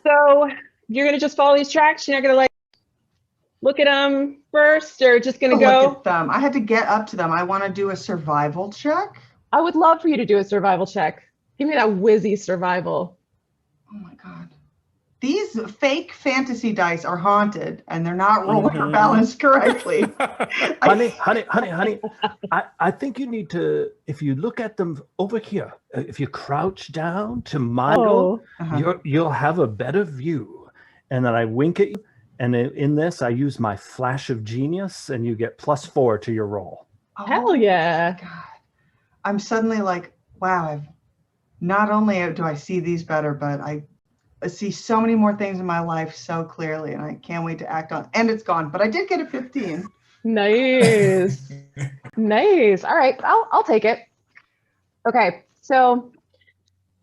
Speaker 1: So you're going to just follow these tracks? You're not going to like look at them first, or just going to go?
Speaker 2: Look at them. I had to get up to them. I want to do a survival check.
Speaker 1: I would love for you to do a survival check. Give me that whizzy survival.
Speaker 2: Oh my God. These fake fantasy dice are haunted and they're not rolling or balanced correctly.
Speaker 3: Honey, I think you need to, if you look at them over here, if you crouch down to my goal, you'll have a better view. And then I wink at you. And in this, I use my flash of genius and you get +4 to your roll.
Speaker 1: Hell yeah.
Speaker 2: God. I'm suddenly like, wow, not only do I see these better, but I see so many more things in my life so clearly, and I can't wait to act on. And it's gone, but I did get a 15.
Speaker 1: Nice. Nice. All right, I'll take it. Okay, so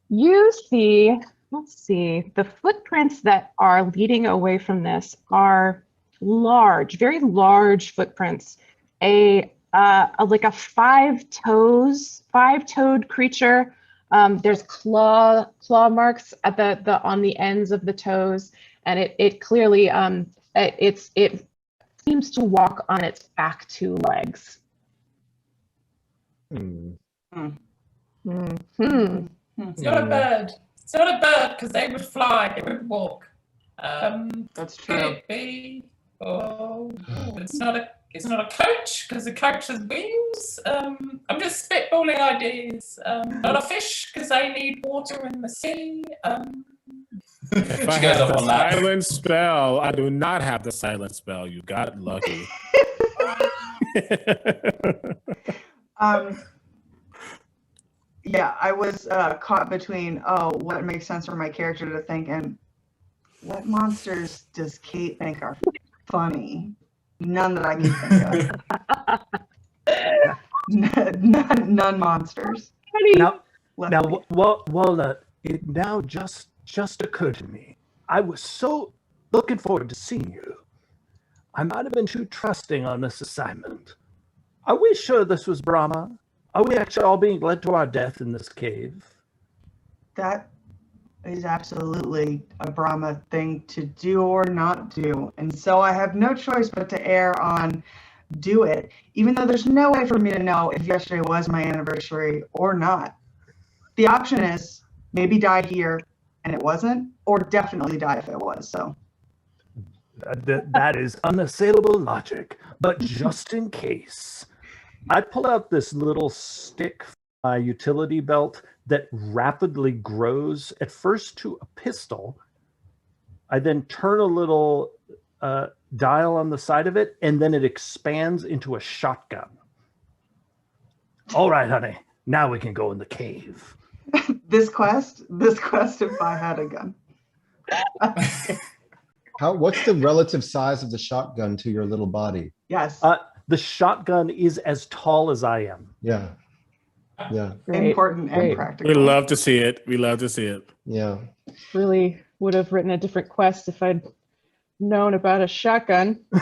Speaker 1: you see, let's see, the footprints that are leading away from this are large, very large footprints. Like a five-toed creature. There's claw marks at the on the ends of the toes, and it clearly it seems to walk on its back two legs.
Speaker 4: It's not a bird. It's not a bird because they would fly. They would walk.
Speaker 2: That's
Speaker 4: Could
Speaker 2: true.
Speaker 4: it be? Oh, it's not a coach because the coach has wings. I'm just spitballing ideas. Not a fish because they need water in the sea.
Speaker 5: If I have the silent spell, I do not have the silent spell. You got lucky.
Speaker 2: Yeah, I was caught between, what makes sense for my character to think and what monsters does Kate think are funny? None that I can think of. None monsters.
Speaker 3: Now, it now just occurred to me. I was so looking forward to seeing you. I might have been too trusting on this assignment. Are we sure this was Brahma? Are we actually all being led to our death in this cave?
Speaker 2: That is absolutely a Brahma thing to do or not do. And so I have no choice but to err on do it, even though there's no way for me to know if yesterday was my anniversary or not. The option is maybe die here and it wasn't, or definitely die if it was. So
Speaker 3: that is unassailable logic. But just in case, I pull out this little stick from my utility belt that rapidly grows at first to a pistol. I then turn a little dial on the side of it, and then it expands into a shotgun. All right, honey, now we can go in the cave.
Speaker 2: This quest, if I had a gun.
Speaker 6: What's the relative size of the shotgun to your little body?
Speaker 2: Yes.
Speaker 3: The shotgun is as tall as I am.
Speaker 6: Yeah. Yeah.
Speaker 2: Important and practical.
Speaker 5: We love to see it. We love to see it.
Speaker 6: Yeah.
Speaker 1: Really would have written a different quest if I'd known about a shotgun. No,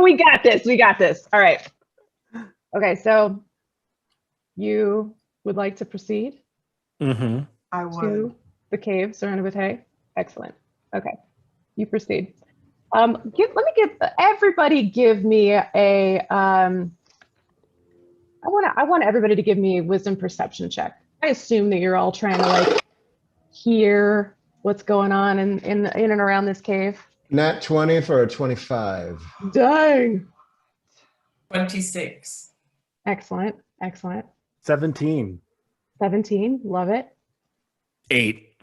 Speaker 1: we got this. We got this. All right. Okay, so you would like to proceed
Speaker 2: I would.
Speaker 1: to the cave surrounded with hay? Excellent. Okay, you proceed. Everybody give me a I want everybody to give me a wisdom perception check. I assume that you're all trying to like hear what's going on in and around this cave.
Speaker 6: Nat 20 for a 25.
Speaker 1: Dang.
Speaker 4: 26.
Speaker 1: Excellent.
Speaker 3: 17.
Speaker 1: 17. Love it.
Speaker 5: 8.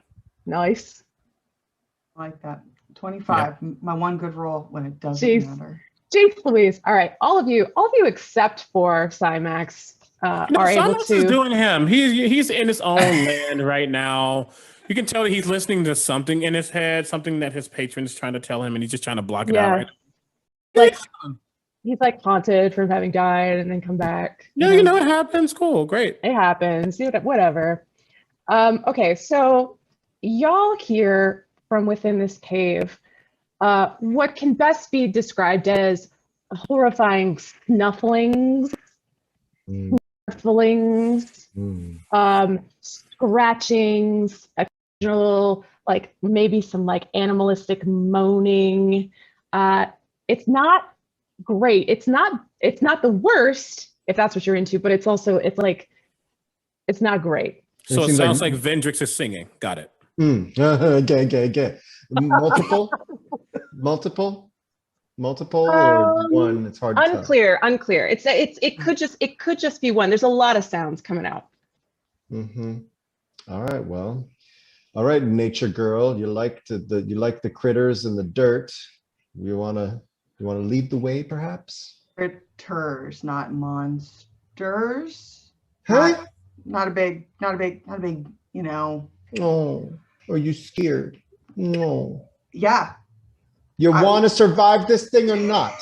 Speaker 1: Nice.
Speaker 2: I like that. 25. Yeah. My one good roll when it doesn't matter.
Speaker 1: Jeez Louise. All right. All of you except for Cymax are able to.
Speaker 5: Is doing him. He's in his own land right now. You can tell that he's listening to something in his head, something that his patron is trying to tell him, and he's just trying to block it out right now.
Speaker 1: Like he's like haunted from having died and then come back.
Speaker 5: No, you know it happens. Cool, great.
Speaker 1: It happens. Whatever. Okay, so y'all hear from within this cave what can best be described as horrifying snufflings, snufflings, scratchings, occasional like maybe some like animalistic moaning. It's not great. It's not the worst if that's what you're into, but it's not great.
Speaker 5: So it sounds like Vendrix is singing. Got it.
Speaker 6: Okay. Multiple, or one? It's hard to tell.
Speaker 1: Unclear. It could just be one. There's a lot of sounds coming out.
Speaker 6: All right. Well, all right, nature girl. You like the critters and the dirt. You wanna lead the way, perhaps?
Speaker 2: Critters, not monsters.
Speaker 6: Huh?
Speaker 2: Not a big, you know.
Speaker 6: Oh, are you scared? No.
Speaker 2: Yeah.
Speaker 6: You want to survive this thing or not?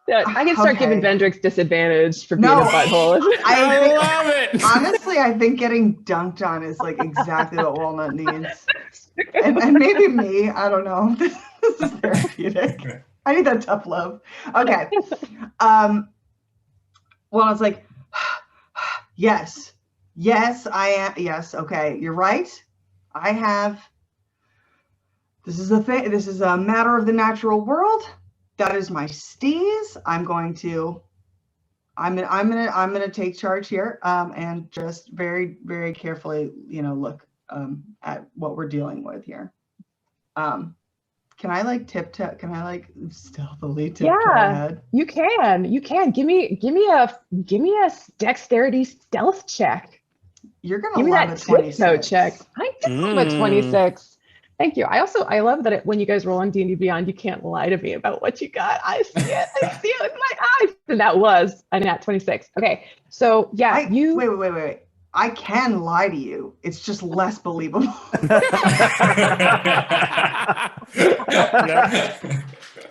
Speaker 7: Yeah, I can start giving Vendrix disadvantage for being a butthole.
Speaker 5: I love it.
Speaker 2: Honestly, I think getting dunked on is like exactly what Walnut needs. And maybe me, I don't know. This is therapeutic. I need that tough love. Okay. Walnut's like, yes, I am. Yes, okay, you're right. I have. This is a thing. This is a matter of the natural world. That is my steez. I'm gonna take charge here, and just very, very carefully, you know, look at what we're dealing with here. Can I like tiptoe? Can I like stealthily tiptoe ahead?
Speaker 1: You can. Give me a dexterity stealth check.
Speaker 2: You're gonna
Speaker 1: give me
Speaker 2: love
Speaker 1: that
Speaker 2: a 26.
Speaker 1: tiptoe check. I do love a 26. Thank you. I love that when you guys roll on D&D Beyond, you can't lie to me about what you got. I see it. I see it with my eyes. And that was a nat 26. Okay. So yeah,
Speaker 2: wait. I can lie to you. It's just less believable.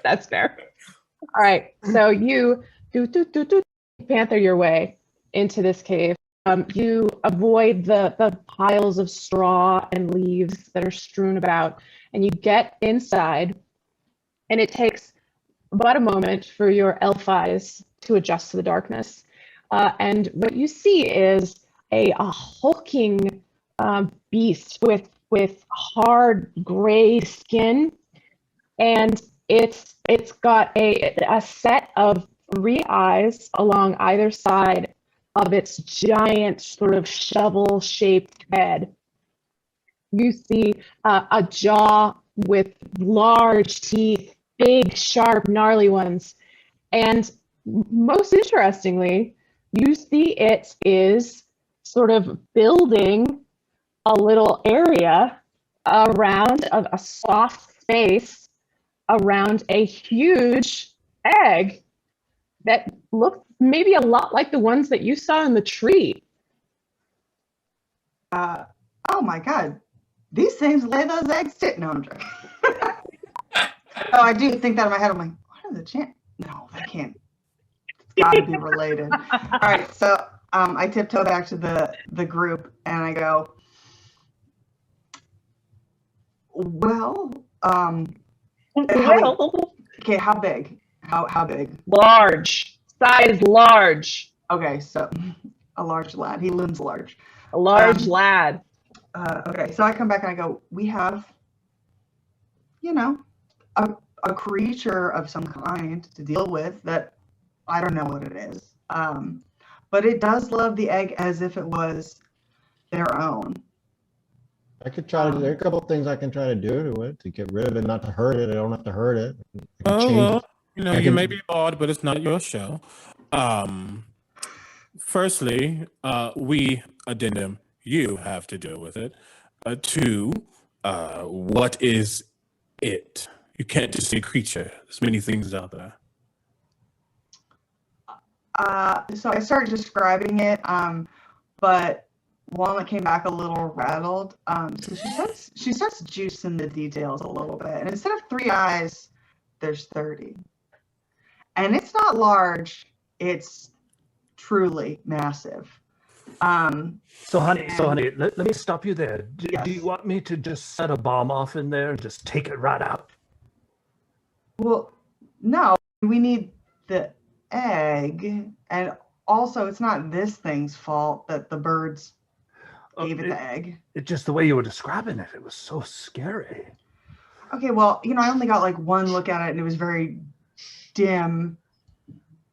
Speaker 1: That's fair. All right. So you panther your way into this cave. You avoid the piles of straw and leaves that are strewn about, and you get inside, and it takes about a moment for your elf eyes to adjust to the darkness. And what you see is a hulking beast with hard gray skin, and it's got a set of 3 eyes along either side of its giant sort of shovel-shaped head. You see a jaw with large teeth, big, sharp, gnarly ones. And most interestingly, you see it is sort of building a little area around a soft space around a huge egg that looks maybe a lot like the ones that you saw in the tree.
Speaker 2: Oh my God. These things lay those eggs too. No, I'm joking. Oh, I do think that in my head. I'm like, what are the chances? No, that can't. It's got to be related. All right, so I tiptoe back to the group and I go, well, okay, how big? How big?
Speaker 7: Large. Size large.
Speaker 2: Okay, so a large lad. He looms large.
Speaker 7: A large lad.
Speaker 2: Okay, so I come back and I go, we have, you know, a creature of some kind to deal with that I don't know what it is. But it does love the egg as if it was their own.
Speaker 6: I could try to, there are a couple of things I can try to do to it to get rid of it, not to hurt it. I don't have to hurt it.
Speaker 5: Well, you know, you may be odd, but it's not your show. Firstly, we addendum, you have to deal with it. 2, what is it? You can't just say creature. There's many things out there.
Speaker 2: So I started describing it, but Walnut came back a little rattled. So she starts juicing the details a little bit. And instead of 3 eyes, there's 30. And it's not large, it's truly massive.
Speaker 3: So honey, let me stop you there.
Speaker 2: Yes.
Speaker 3: Do you want me to just set a bomb off in there and just take it right out?
Speaker 2: Well, no, we need the egg. And also, it's not this thing's fault that the birds gave it the egg.
Speaker 3: It's just the way you were describing it. It was so scary.
Speaker 2: Okay, well, you know, I only got like one look at it and it was very dim.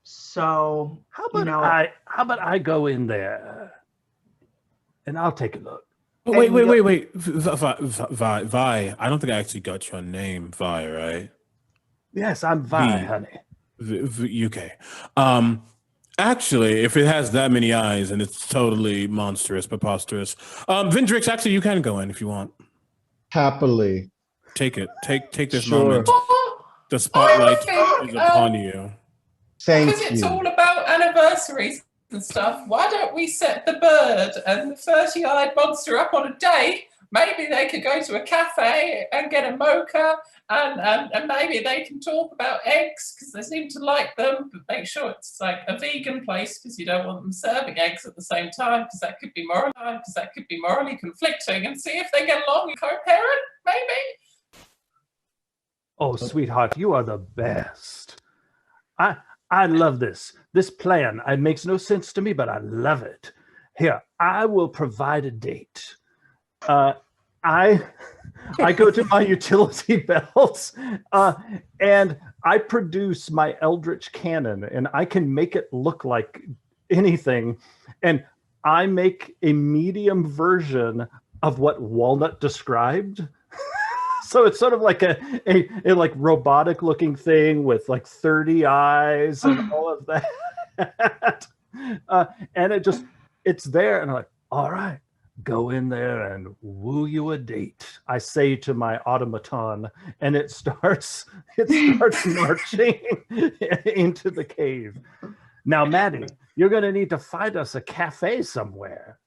Speaker 2: So
Speaker 3: how about I go in there and I'll take a look.
Speaker 5: Oh, wait. Vi, I don't think I actually got your name, Vi, right?
Speaker 3: Yes, I'm Vi, honey.
Speaker 5: Okay. Actually, if it has that many eyes and it's totally monstrous, preposterous, Vendrix, actually, you can go in if you want.
Speaker 6: Happily.
Speaker 5: Take it. Take this
Speaker 6: Sure.
Speaker 5: moment. The spotlight
Speaker 4: think,
Speaker 5: is upon you.
Speaker 6: Thank
Speaker 4: because it's
Speaker 6: you.
Speaker 4: all about anniversaries and stuff, why don't we set the bird and the 30-eyed monster up on a date? Maybe they could go to a cafe and get a mocha, and maybe they can talk about eggs because they seem to like them, but make sure it's like a vegan place because you don't want them serving eggs at the same time because that could be morally conflicting, and see if they get along and co-parent, maybe.
Speaker 3: Oh, sweetheart, you are the best. I love this. This plan, it makes no sense to me, but I love it. Here, I will provide a date. I go to my utility belt and I produce my Eldritch Cannon, and I can make it look like anything. And I make a medium version of what Walnut described. So it's sort of like a like robotic looking thing with like 30 eyes and all of that. And it's there, and I'm like, all right, go in there and woo you a date, I say to my automaton, and it starts marching into the cave. Now, Maddie, you're gonna need to find us a cafe somewhere,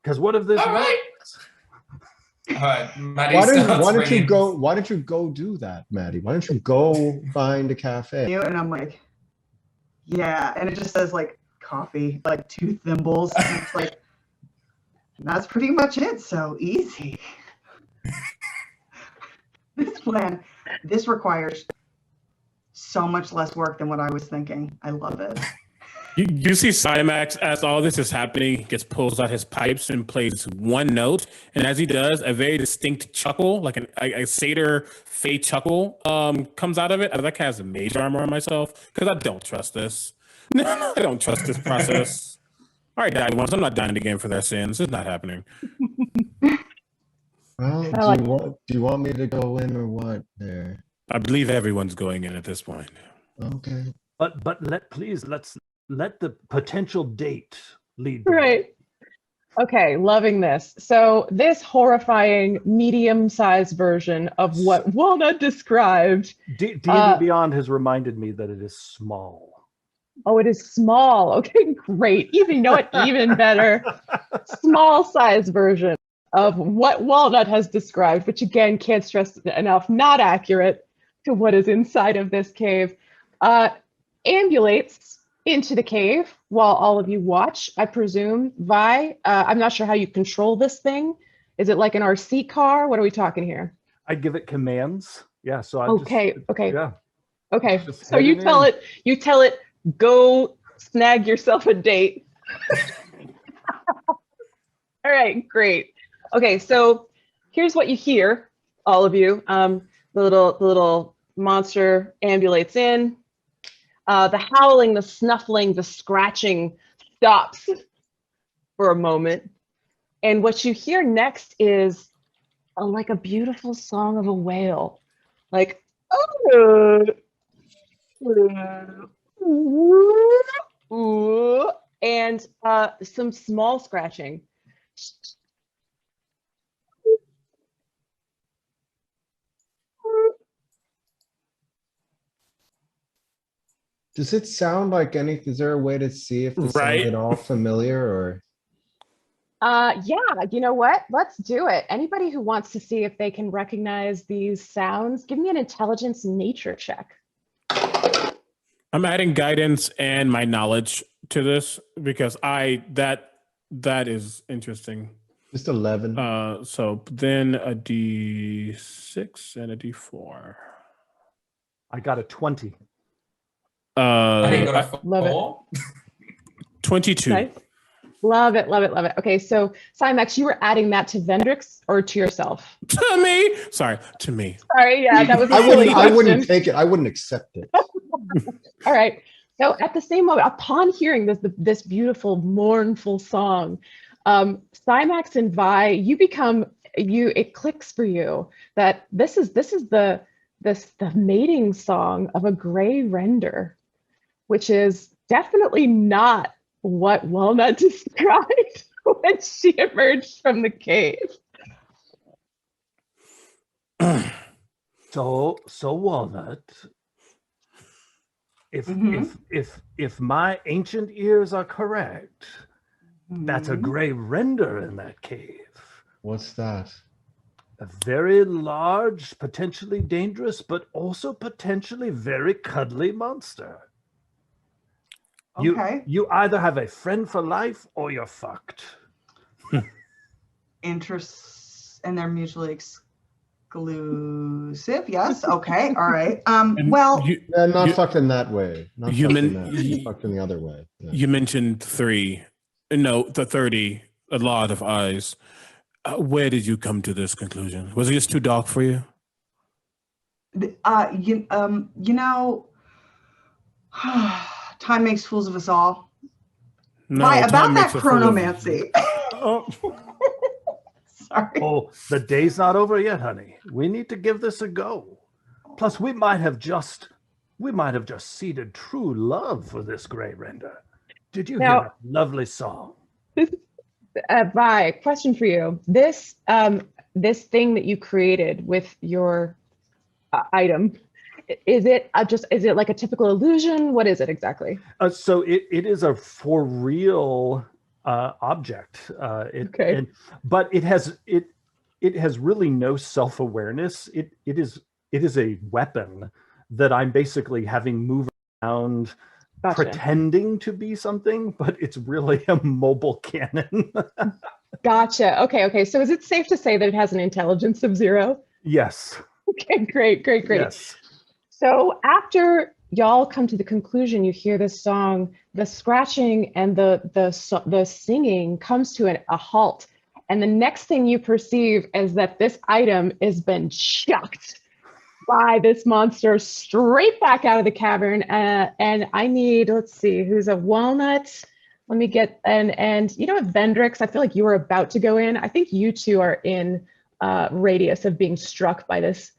Speaker 3: because what if this
Speaker 4: All right.
Speaker 3: works?
Speaker 4: All right, Maddie
Speaker 6: Why
Speaker 4: starts
Speaker 6: don't you
Speaker 4: ringing.
Speaker 6: go? Why don't you go do that, Maddie? Why don't you go find a cafe?
Speaker 2: And I'm like, yeah, and it just says like coffee, like 2 thimbles. And it's like, that's pretty much it. So easy. This plan, this requires so much less work than what I was thinking. I love it.
Speaker 5: You see Cymax, as all this is happening, he gets pulls out his pipes and plays one note. And as he does, a very distinct chuckle, like a satyr fey chuckle, comes out of it. I like has a mage armor on myself because I don't trust this. No, I don't trust this process. All right, dying ones, I'm not dying again for their sins. It's not happening.
Speaker 6: Well, do you want me to go in or what there?
Speaker 5: I believe everyone's going in at this point.
Speaker 6: Okay.
Speaker 3: But let's let the potential date lead the way.
Speaker 1: Right. Okay, loving this. So this horrifying medium-sized version of what Walnut described.
Speaker 3: D&D Beyond has reminded me that it is small.
Speaker 1: Oh, it is small. Okay, great. Even know it even better. Small size version of what Walnut has described, which again, can't stress enough, not accurate to what is inside of this cave. Ambulates into the cave while all of you watch, I presume. Vi, I'm not sure how you control this thing. Is it like an RC car? What are we talking here?
Speaker 3: I give it commands. Yeah, so I
Speaker 1: Okay.
Speaker 3: Yeah.
Speaker 1: Okay.
Speaker 3: Just
Speaker 1: So you
Speaker 3: heading
Speaker 1: tell it, go snag yourself a date. All right, great. Okay, so here's what you hear, all of you. The little monster ambulates in. The howling, the snuffling, the scratching stops for a moment. And what you hear next is like a beautiful song of a whale. Like, and some small scratching.
Speaker 6: Does it sound like anything? Is there a way to see if this
Speaker 5: Right.
Speaker 6: sounds at all familiar or?
Speaker 1: Yeah, you know what? Let's do it. Anybody who wants to see if they can recognize these sounds, give me an intelligence nature check.
Speaker 5: I'm adding guidance and my knowledge to this because that is interesting.
Speaker 6: Just 11.
Speaker 5: So then a D6 and a D4.
Speaker 3: I got a 20.
Speaker 4: I think I got a
Speaker 1: Love it.
Speaker 4: 4.
Speaker 5: 22.
Speaker 1: Nice. Love it, love it, love it. Okay, so Cymax, you were adding that to Vendrix or to yourself?
Speaker 5: To me. Sorry, to me.
Speaker 1: Sorry, yeah, that was a
Speaker 6: I
Speaker 1: silly
Speaker 6: wouldn't
Speaker 1: question.
Speaker 6: take it. I wouldn't accept it.
Speaker 1: All right. So at the same moment, upon hearing this beautiful, mournful song, Cymax and Vi, it clicks for you that this is the mating song of a gray render, which is definitely not what Walnut described when she emerged from the cave.
Speaker 3: So Walnut, if
Speaker 2: Mhm.
Speaker 3: if my ancient ears are correct, that's a
Speaker 2: Mhm.
Speaker 3: gray render in that cave.
Speaker 6: What's that?
Speaker 3: A very large, potentially dangerous, but also potentially very cuddly monster.
Speaker 2: Okay.
Speaker 3: You either have a friend for life or you're fucked.
Speaker 2: Interests, and they're mutually exclusive. Yes. Okay. All right.
Speaker 5: And
Speaker 2: Well,
Speaker 6: Not
Speaker 5: You-
Speaker 6: fucked in that way. Not
Speaker 5: you
Speaker 6: fucked in
Speaker 5: meant-
Speaker 6: that.
Speaker 5: you-
Speaker 6: Fucked in the other way. Yeah.
Speaker 5: You mentioned 3. No, the 30. A lot of eyes. Where did you come to this conclusion? Was it just too dark for you?
Speaker 2: you know, time makes fools of us all.
Speaker 5: No,
Speaker 2: Why,
Speaker 5: time
Speaker 2: about that
Speaker 5: makes a fool of-
Speaker 2: chronomancy.
Speaker 5: Oh,
Speaker 2: Sorry.
Speaker 3: Oh, the day's not over yet, honey. We need to give this a go. Plus, we might have just seeded true love for this gray render. Did you hear
Speaker 1: Now-
Speaker 3: that lovely song?
Speaker 1: Vi, question for you. This thing that you created with your item, is it like a typical illusion? What is it exactly?
Speaker 3: So it is a for real object.
Speaker 1: Okay.
Speaker 3: But it has really no self-awareness. It is a weapon that I'm basically having move around.
Speaker 1: Gotcha.
Speaker 3: Pretending to be something, but it's really a mobile cannon.
Speaker 1: Gotcha. Okay. So is it safe to say that it has an intelligence of 0?
Speaker 3: Yes.
Speaker 1: Okay, great.
Speaker 3: Yes.
Speaker 1: So after y'all come to the conclusion, you hear this song, the scratching and the singing comes to a halt. And the next thing you perceive is that this item has been chucked by this monster straight back out of the cavern. And I need, let's see, who's a walnut? Let me get, and you know what, Vendrix, I feel like you were about to go in. I think you two are in radius of being struck by this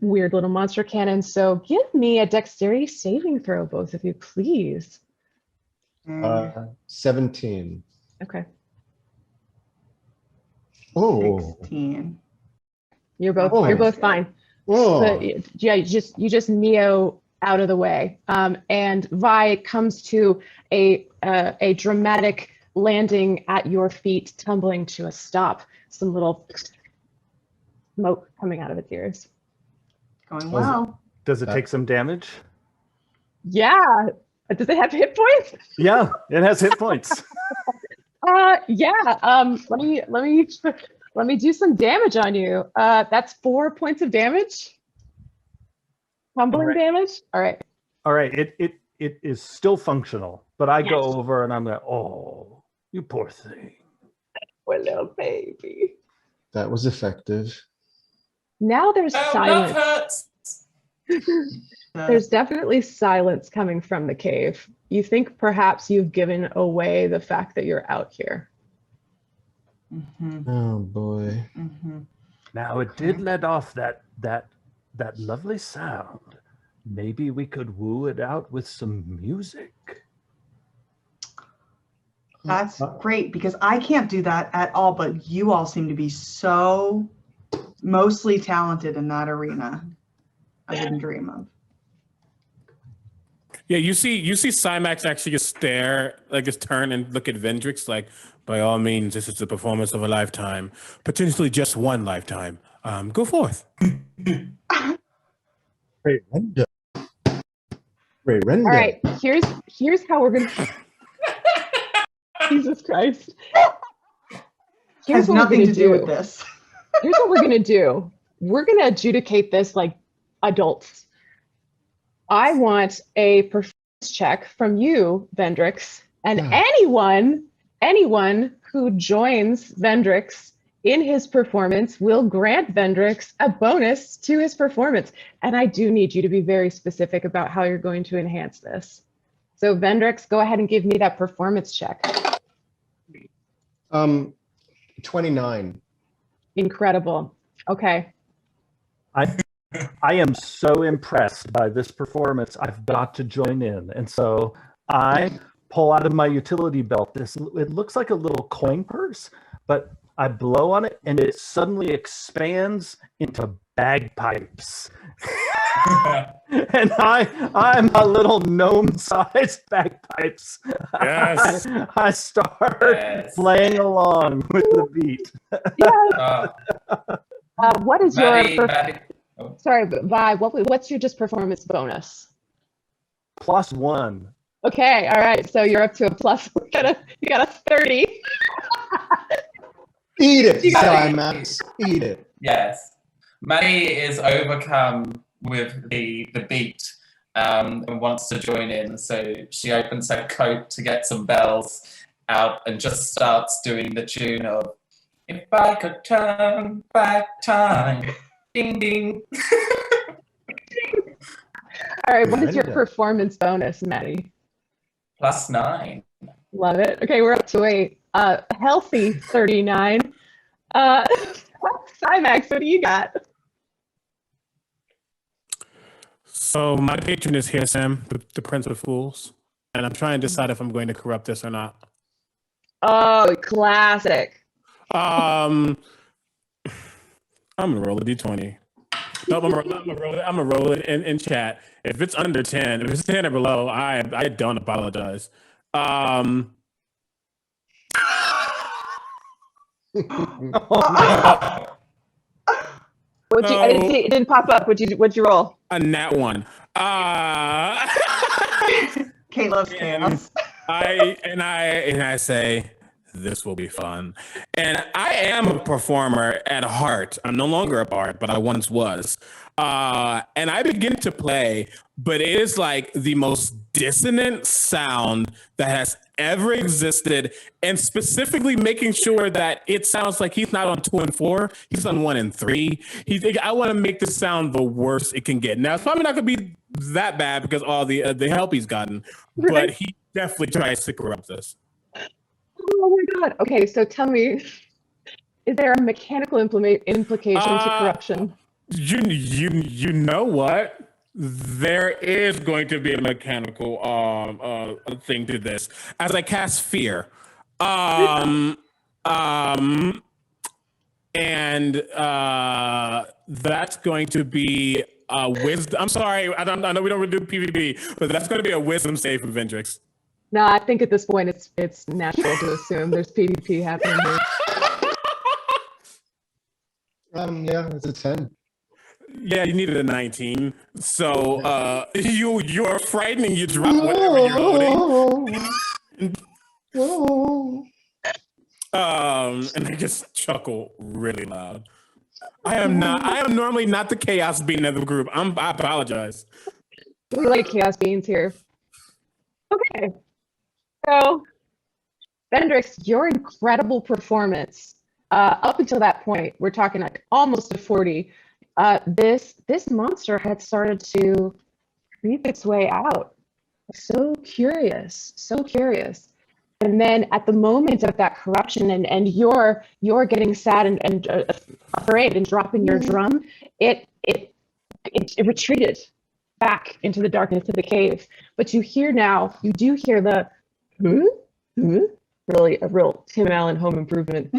Speaker 1: weird little monster cannon. So give me a dexterity saving throw, both of you, please.
Speaker 6: 17.
Speaker 1: Okay.
Speaker 6: Oh.
Speaker 2: 16.
Speaker 1: You're both fine.
Speaker 6: Oh.
Speaker 1: But yeah, you just Neo out of the way. And Vi comes to a dramatic landing at your feet, tumbling to a stop. Some little smoke coming out of its ears.
Speaker 2: Going well.
Speaker 3: Does it take some damage?
Speaker 1: Yeah. Does it have hit points?
Speaker 3: Yeah, it has hit points.
Speaker 1: Yeah. Let me do some damage on you. That's 4 points of damage. Tumbling damage. All right.
Speaker 3: All right. It is still functional, but I go over and I'm like, oh, you poor thing.
Speaker 1: Poor little baby.
Speaker 6: That was effective.
Speaker 1: Now there's silence.
Speaker 4: Love hurts.
Speaker 1: There's definitely silence coming from the cave. You think perhaps you've given away the fact that you're out here.
Speaker 2: Mm-hmm.
Speaker 6: Oh boy.
Speaker 2: Mm-hmm.
Speaker 3: Now it did let off that lovely sound. Maybe we could woo it out with some music.
Speaker 2: That's great, because I can't do that at all, but you all seem to be so mostly talented in that arena. I didn't dream of.
Speaker 5: yeah. You see Cymax actually just stare, like just turn and look at Vendrix, like, by all means, this is the performance of a lifetime, potentially just one lifetime. Go forth.
Speaker 6: Great render. Great render.
Speaker 1: All right, here's how we're gonna. Jesus Christ.
Speaker 2: Has nothing to do with this.
Speaker 1: Here's what we're gonna do. We're gonna adjudicate this like adults. I want a performance check from you, Vendrix, and anyone who joins Vendrix in his performance will grant Vendrix a bonus to his performance. And I do need you to be very specific about how you're going to enhance this. So Vendrix, go ahead and give me that performance check.
Speaker 6: 29.
Speaker 1: Incredible. Okay.
Speaker 3: I am so impressed by this performance. I've got to join in. And so I pull out of my utility belt it looks like a little coin purse, but I blow on it and it suddenly expands into bagpipes. And I'm a little gnome-sized bagpipes.
Speaker 5: Yes.
Speaker 3: I start playing along with the beat.
Speaker 1: What is your...
Speaker 4: Maddie.
Speaker 1: Sorry, but Vi, what's your just performance bonus?
Speaker 3: +1.
Speaker 1: Okay, all right. So you're up to a plus. You got a 30.
Speaker 6: Eat it, Cymax. Eat it.
Speaker 4: Yes. Maddie is overcome with the beat and wants to join in. So she opens her coat to get some bells out and just starts doing the tune of "If I Could Turn Back Time." Ding, ding.
Speaker 1: All right, what is your performance bonus, Maddie?
Speaker 4: +9.
Speaker 1: Love it. Okay, we're up to a healthy 39. Cymax, what do you got?
Speaker 5: So my patron is here, Sam, the Prince of Fools, and I'm trying to decide if I'm going to corrupt this or not.
Speaker 1: Oh, classic.
Speaker 5: I'm gonna roll a d20. No, I'm gonna roll it in chat. If it's under 10, if it's 10 or below, I don't apologize.
Speaker 1: It didn't pop up. What'd you roll?
Speaker 5: A nat 1.
Speaker 2: Kate loves chaos.
Speaker 5: I say, this will be fun. And I am a performer at heart. I'm no longer a bard, but I once was. And I begin to play, but it is like the most dissonant sound that has ever existed, and specifically making sure that it sounds like he's not on 2 and 4, he's on 1 and 3. I want to make this sound the worst it can get. Now it's probably not going to be that bad because all the help he's gotten, but he definitely tries to corrupt us.
Speaker 1: Oh my God. Okay, so tell me, is there a mechanical implication to corruption?
Speaker 5: You know what? There is going to be a mechanical thing to this as I cast fear, and that's going to be a wisdom. I'm sorry, I know we don't really do PvP, but that's going to be a wisdom save from Vendrix.
Speaker 1: No, I think at this point it's natural to assume there's PvP happening here.
Speaker 6: Yeah, it's a 10.
Speaker 5: Yeah, you needed a 19. So you're frightening. You drop whatever you're loading. And I just chuckle really loud. I am normally not the chaos being of the group. I apologize.
Speaker 1: We like chaos beings here. Okay. So, Vendrix, your incredible performance up until that point, we're talking like almost a 40. This monster had started to creep its way out. So curious. And then at the moment of that corruption and you're getting sad and afraid and dropping your drum, it retreated back into the darkness of the cave. But you do hear the really a real Tim Allen Home Improvement.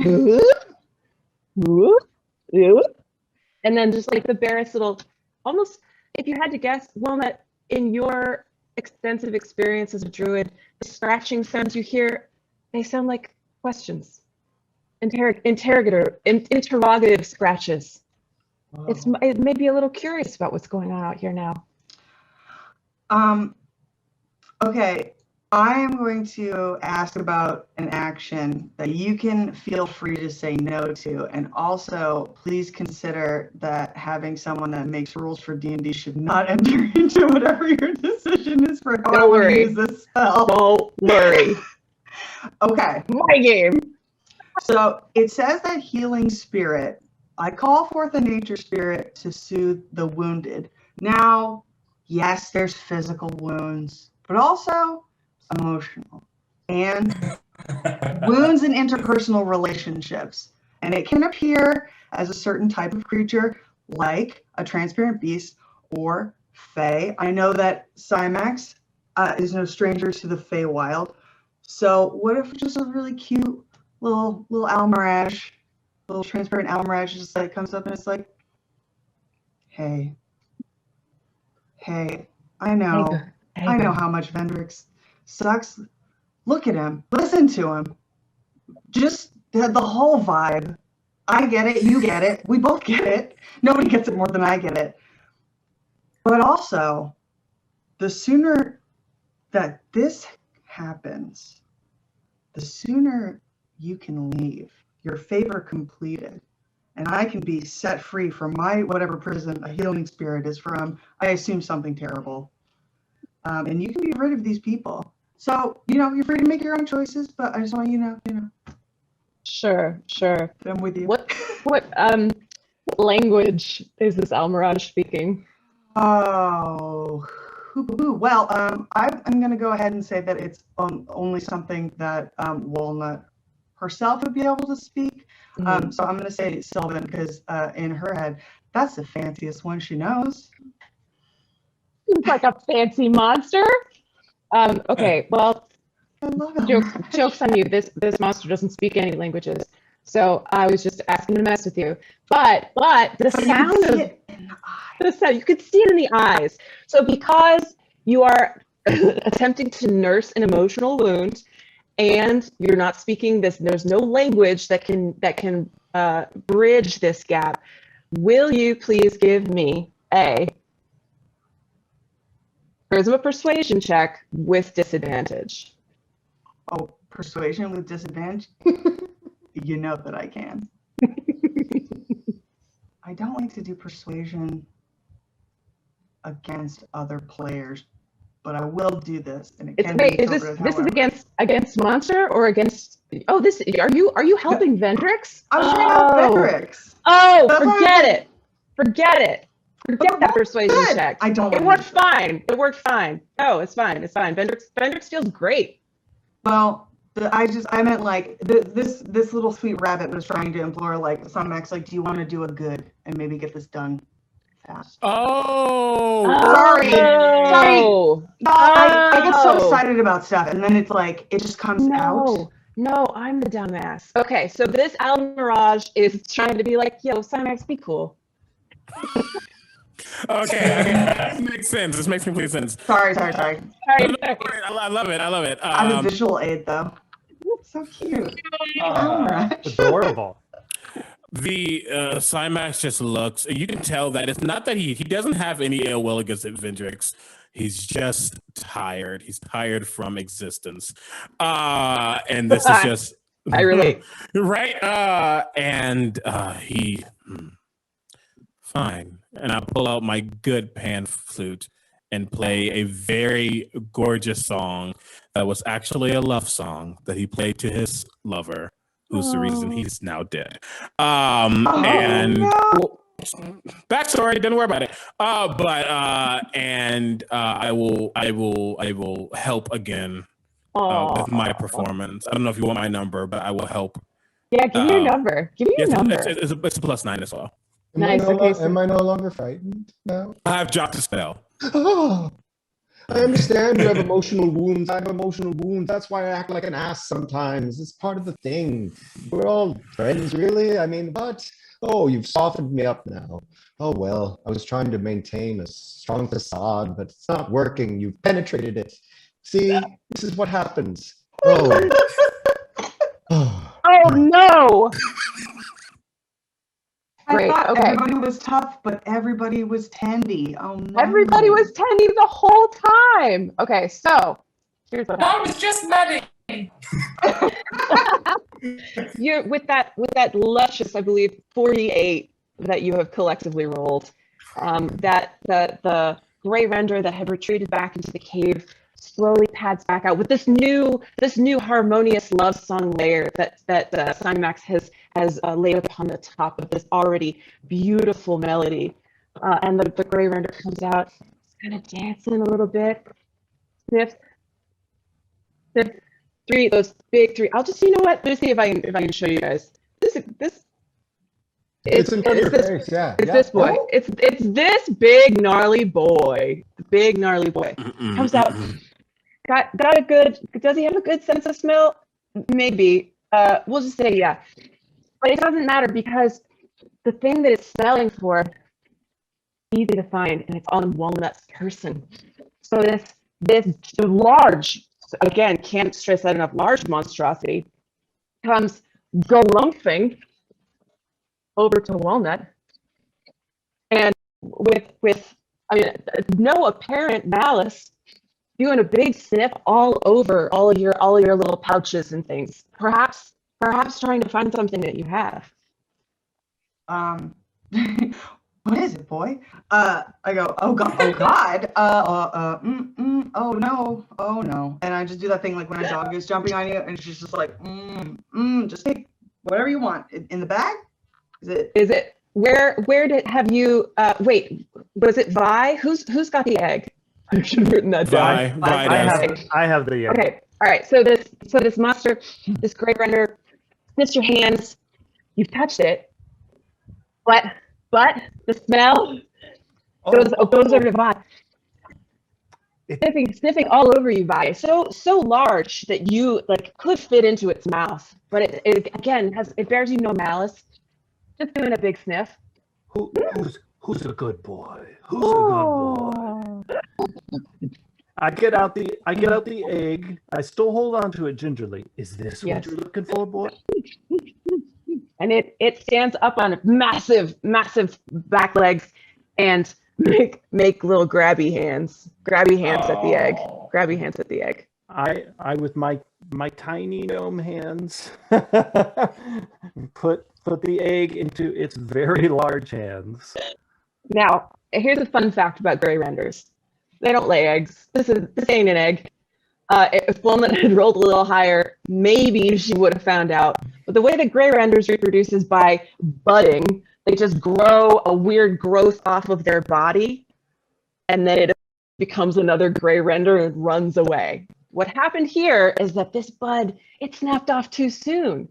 Speaker 1: And then just like the barest little, almost, if you had to guess, Walnut, in your extensive experience as a druid, the scratching sounds you hear, they sound like questions, interrogative scratches. Oh. It may be a little curious about what's going on out here now.
Speaker 2: Okay, I am going to ask about an action that you can feel free to say no to, and also please consider that having someone that makes rules for D&D should not enter into whatever your decision is for how to use this spell.
Speaker 1: Don't worry.
Speaker 2: Okay.
Speaker 1: My game.
Speaker 2: So it says that healing spirit, I call forth a nature spirit to soothe the wounded. Now, yes, there's physical wounds, but also emotional and wounds in interpersonal relationships. And it can appear as a certain type of creature like a transparent beast or Fae. I know that Cymax is no stranger to the Feywild. So what if just a really cute little owl mirage, little transparent owl mirage just like comes up and it's like, Hey, I know how much Vendrix sucks. Look at him, listen to him. Just the whole vibe. I get it, you get it, we both get it. Nobody gets it more than I get it. But also, the sooner that this happens, the sooner you can leave, your favor completed, and I can be set free from my whatever prison a healing spirit is from, I assume something terrible. And you can be rid of these people. So, you're free to make your own choices, but I just want you to know.
Speaker 1: Sure.
Speaker 2: I'm with you.
Speaker 1: What language is this Almirage speaking?
Speaker 2: Oh, well, I'm going to go ahead and say that it's only something that Walnut herself would be able to speak.
Speaker 1: Mhm.
Speaker 2: So I'm going to say Sylvan because in her head, that's the fanciest one she knows.
Speaker 1: Seems like a fancy monster. Okay, well,
Speaker 2: I love it.
Speaker 1: jokes on you. This monster doesn't speak any languages, so I was just asking to mess with you. But the sound of the sound, you could see it in the eyes. So because you are attempting to nurse an emotional wound, and you're not speaking this, there's no language that can bridge this gap. Will you please give me a charisma persuasion check with disadvantage?
Speaker 2: Oh, persuasion with disadvantage? You know that I can. I don't like to do persuasion against other players, but I will do this. And
Speaker 1: Is this is against monster or against? Oh, this are you helping Vendrix?
Speaker 2: I was trying to help Vendrix.
Speaker 1: Oh, forget it. Forget that persuasion check.
Speaker 2: I don't.
Speaker 1: It worked fine. Oh, it's fine. Vendrix feels great.
Speaker 2: Well, I meant like this little sweet rabbit was trying to implore like Sunmax, like, do you want to do a good and maybe get this done fast?
Speaker 1: Sorry.
Speaker 2: No, I get so excited about stuff and then it's like it just comes out.
Speaker 1: No, I'm the dumbass. Okay, so this Almirage is trying to be like, yo, Sunmax, be cool.
Speaker 5: Okay, that makes sense. This makes complete sense.
Speaker 2: Sorry.
Speaker 5: I love it.
Speaker 2: I'm a visual aid though. So cute.
Speaker 3: Adorable.
Speaker 5: The Cymax just looks. You can tell that it's not that he doesn't have any ill will against Vendrix. He's just tired. He's tired from existence. And this is just
Speaker 1: I relate.
Speaker 5: right. And he fine. And I pull out my good pan flute and play a very gorgeous song that was actually a love song that he played to his lover, who's the reason he's now dead. Backstory, don't worry about it. I will help again with my performance. I don't know if you want my number, but I will help.
Speaker 1: Yeah, give me your number. Give me your number.
Speaker 5: It's a +9 as well.
Speaker 1: Nice.
Speaker 6: Am I no longer frightened now?
Speaker 5: I have dropped a spell.
Speaker 6: Oh, I understand you have emotional wounds. I have emotional wounds. That's why I act like an ass sometimes. It's part of the thing. We're all friends, really. I mean, but you've softened me up now. Oh, well, I was trying to maintain a strong facade, but it's not working. You've penetrated it. See, this is what happens. Oh
Speaker 1: no.
Speaker 2: I thought everybody was tough, but everybody was tendy. Oh no.
Speaker 1: Everybody was tendy the whole time. Okay, so here's what
Speaker 4: I was just Maddie.
Speaker 1: You're with that luscious, I believe, 48 that you have collectively rolled. That the gray render that had retreated back into the cave slowly pads back out with this new harmonious love song layer that Cymax has laid upon the top of this already beautiful melody. And the gray render comes out, it's kind of dancing a little bit. Sniff. Those big three. I'll just, you know what? Let me see if I can show you guys. It's in front of your face, yeah. It's this boy. Oh. It's this big gnarly boy. The big gnarly boy comes out. Got a good. Does he have a good sense of smell? Maybe. We'll just say yeah. But it doesn't matter because the thing that it's smelling for easy to find, and it's on Walnut's person. So this large, again, can't stress that enough, large monstrosity comes galumphing over to Walnut, and with I mean, no apparent malice, doing a big sniff all over all of your little pouches and things. Perhaps trying to find something that you have.
Speaker 2: What is it, boy? I go, oh God, oh no. And I just do that thing like when a dog is jumping on you and she's just like, just take whatever you want. In the bag? Is it
Speaker 1: where did have you wait, was it Vi? Who's got the egg? I should have written that down.
Speaker 3: I have the egg.
Speaker 1: Okay. All right. So this monster, this gray render, sniffs your hands. You've touched it, but the smell goes over to Vi. Sniffing all over you, Vi. So large that you like could fit into its mouth, but it again bears you no malice. Just doing a big sniff.
Speaker 3: Who's a good boy? Who's a good boy? I get out the egg. I still hold on to it gingerly. Is this what you're looking for, boy?
Speaker 1: And it stands up on massive back legs and make little grabby hands at the egg. Grabby hands at the egg.
Speaker 3: I with my tiny gnome hands put the egg into its very large hands.
Speaker 1: Now, here's a fun fact about gray renders. They don't lay eggs. This ain't an egg. If Walnut had rolled a little higher, maybe she would have found out. But the way that gray renders reproduce is by budding. They just grow a weird growth off of their body, and then it becomes another gray render and runs away. What happened here is that this bud, it snapped off too soon.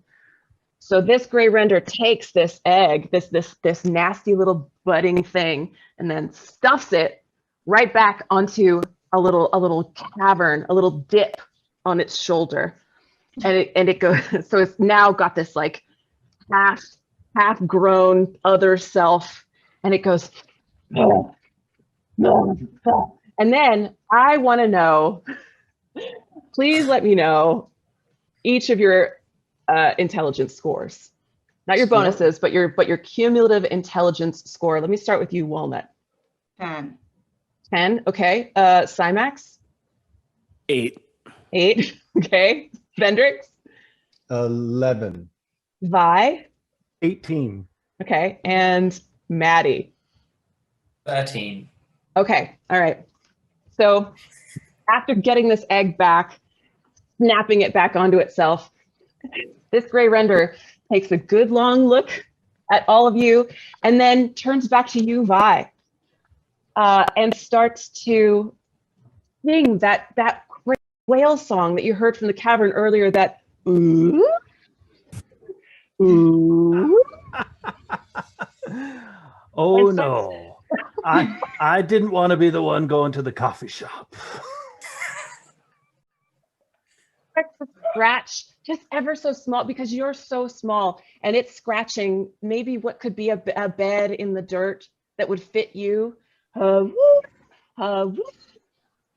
Speaker 1: So this gray render takes this egg, this nasty little budding thing, and then stuffs it right back onto a little cavern, a little dip on its shoulder, and it goes. So it's now got this like half grown other self, and it goes. And then I want to know. Please let me know each of your intelligence scores, not your bonuses, but your cumulative intelligence score. Let me start with you, Walnut.
Speaker 2: 10.
Speaker 1: 10. Okay. Cymax.
Speaker 5: 8.
Speaker 1: 8. Okay. Vendrix.
Speaker 6: 11.
Speaker 1: Vi.
Speaker 3: 18.
Speaker 1: Okay. And Maddie.
Speaker 4: 13.
Speaker 1: Okay. All right. So after getting this egg back, snapping it back onto itself, this gray render takes a good long look at all of you and then turns back to you, Vi, and starts to sing that great whale song that you heard from the cavern earlier, that ooh, ooh.
Speaker 3: Oh no, I didn't want to be the one going to the coffee shop.
Speaker 1: To scratch just ever so small, because you're so small, and it's scratching maybe what could be a bed in the dirt that would fit you. And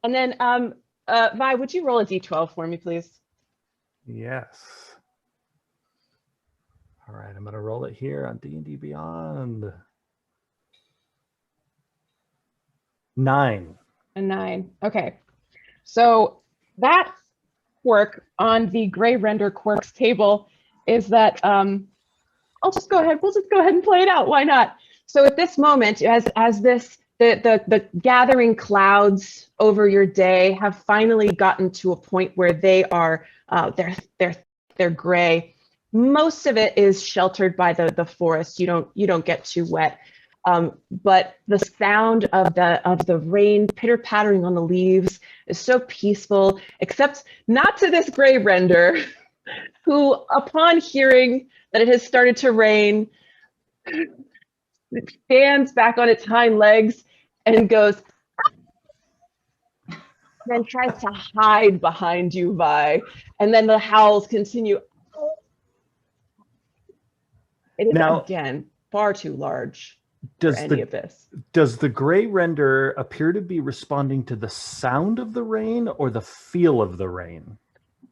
Speaker 1: then Vi, would you roll a d12 for me, please?
Speaker 3: Yes. All right, I'm gonna roll it here on D&D Beyond. 9.
Speaker 1: A 9. Okay, so that quirk on the gray render quirks table is that we'll just go ahead and play it out. Why not? So at this moment, as this the gathering clouds over your day have finally gotten to a point where they are they're gray. Most of it is sheltered by the forest. You don't get too wet. But the sound of the rain pitter-pattering on the leaves is so peaceful, except not to this gray render, who, upon hearing that it has started to rain, stands back on its hind legs and goes, then tries to hide behind you, Vi, and then the howls continue. It is, again, far too large.
Speaker 3: does
Speaker 1: any of this.
Speaker 3: Does the gray render appear to be responding to the sound of the rain or the feel of the rain?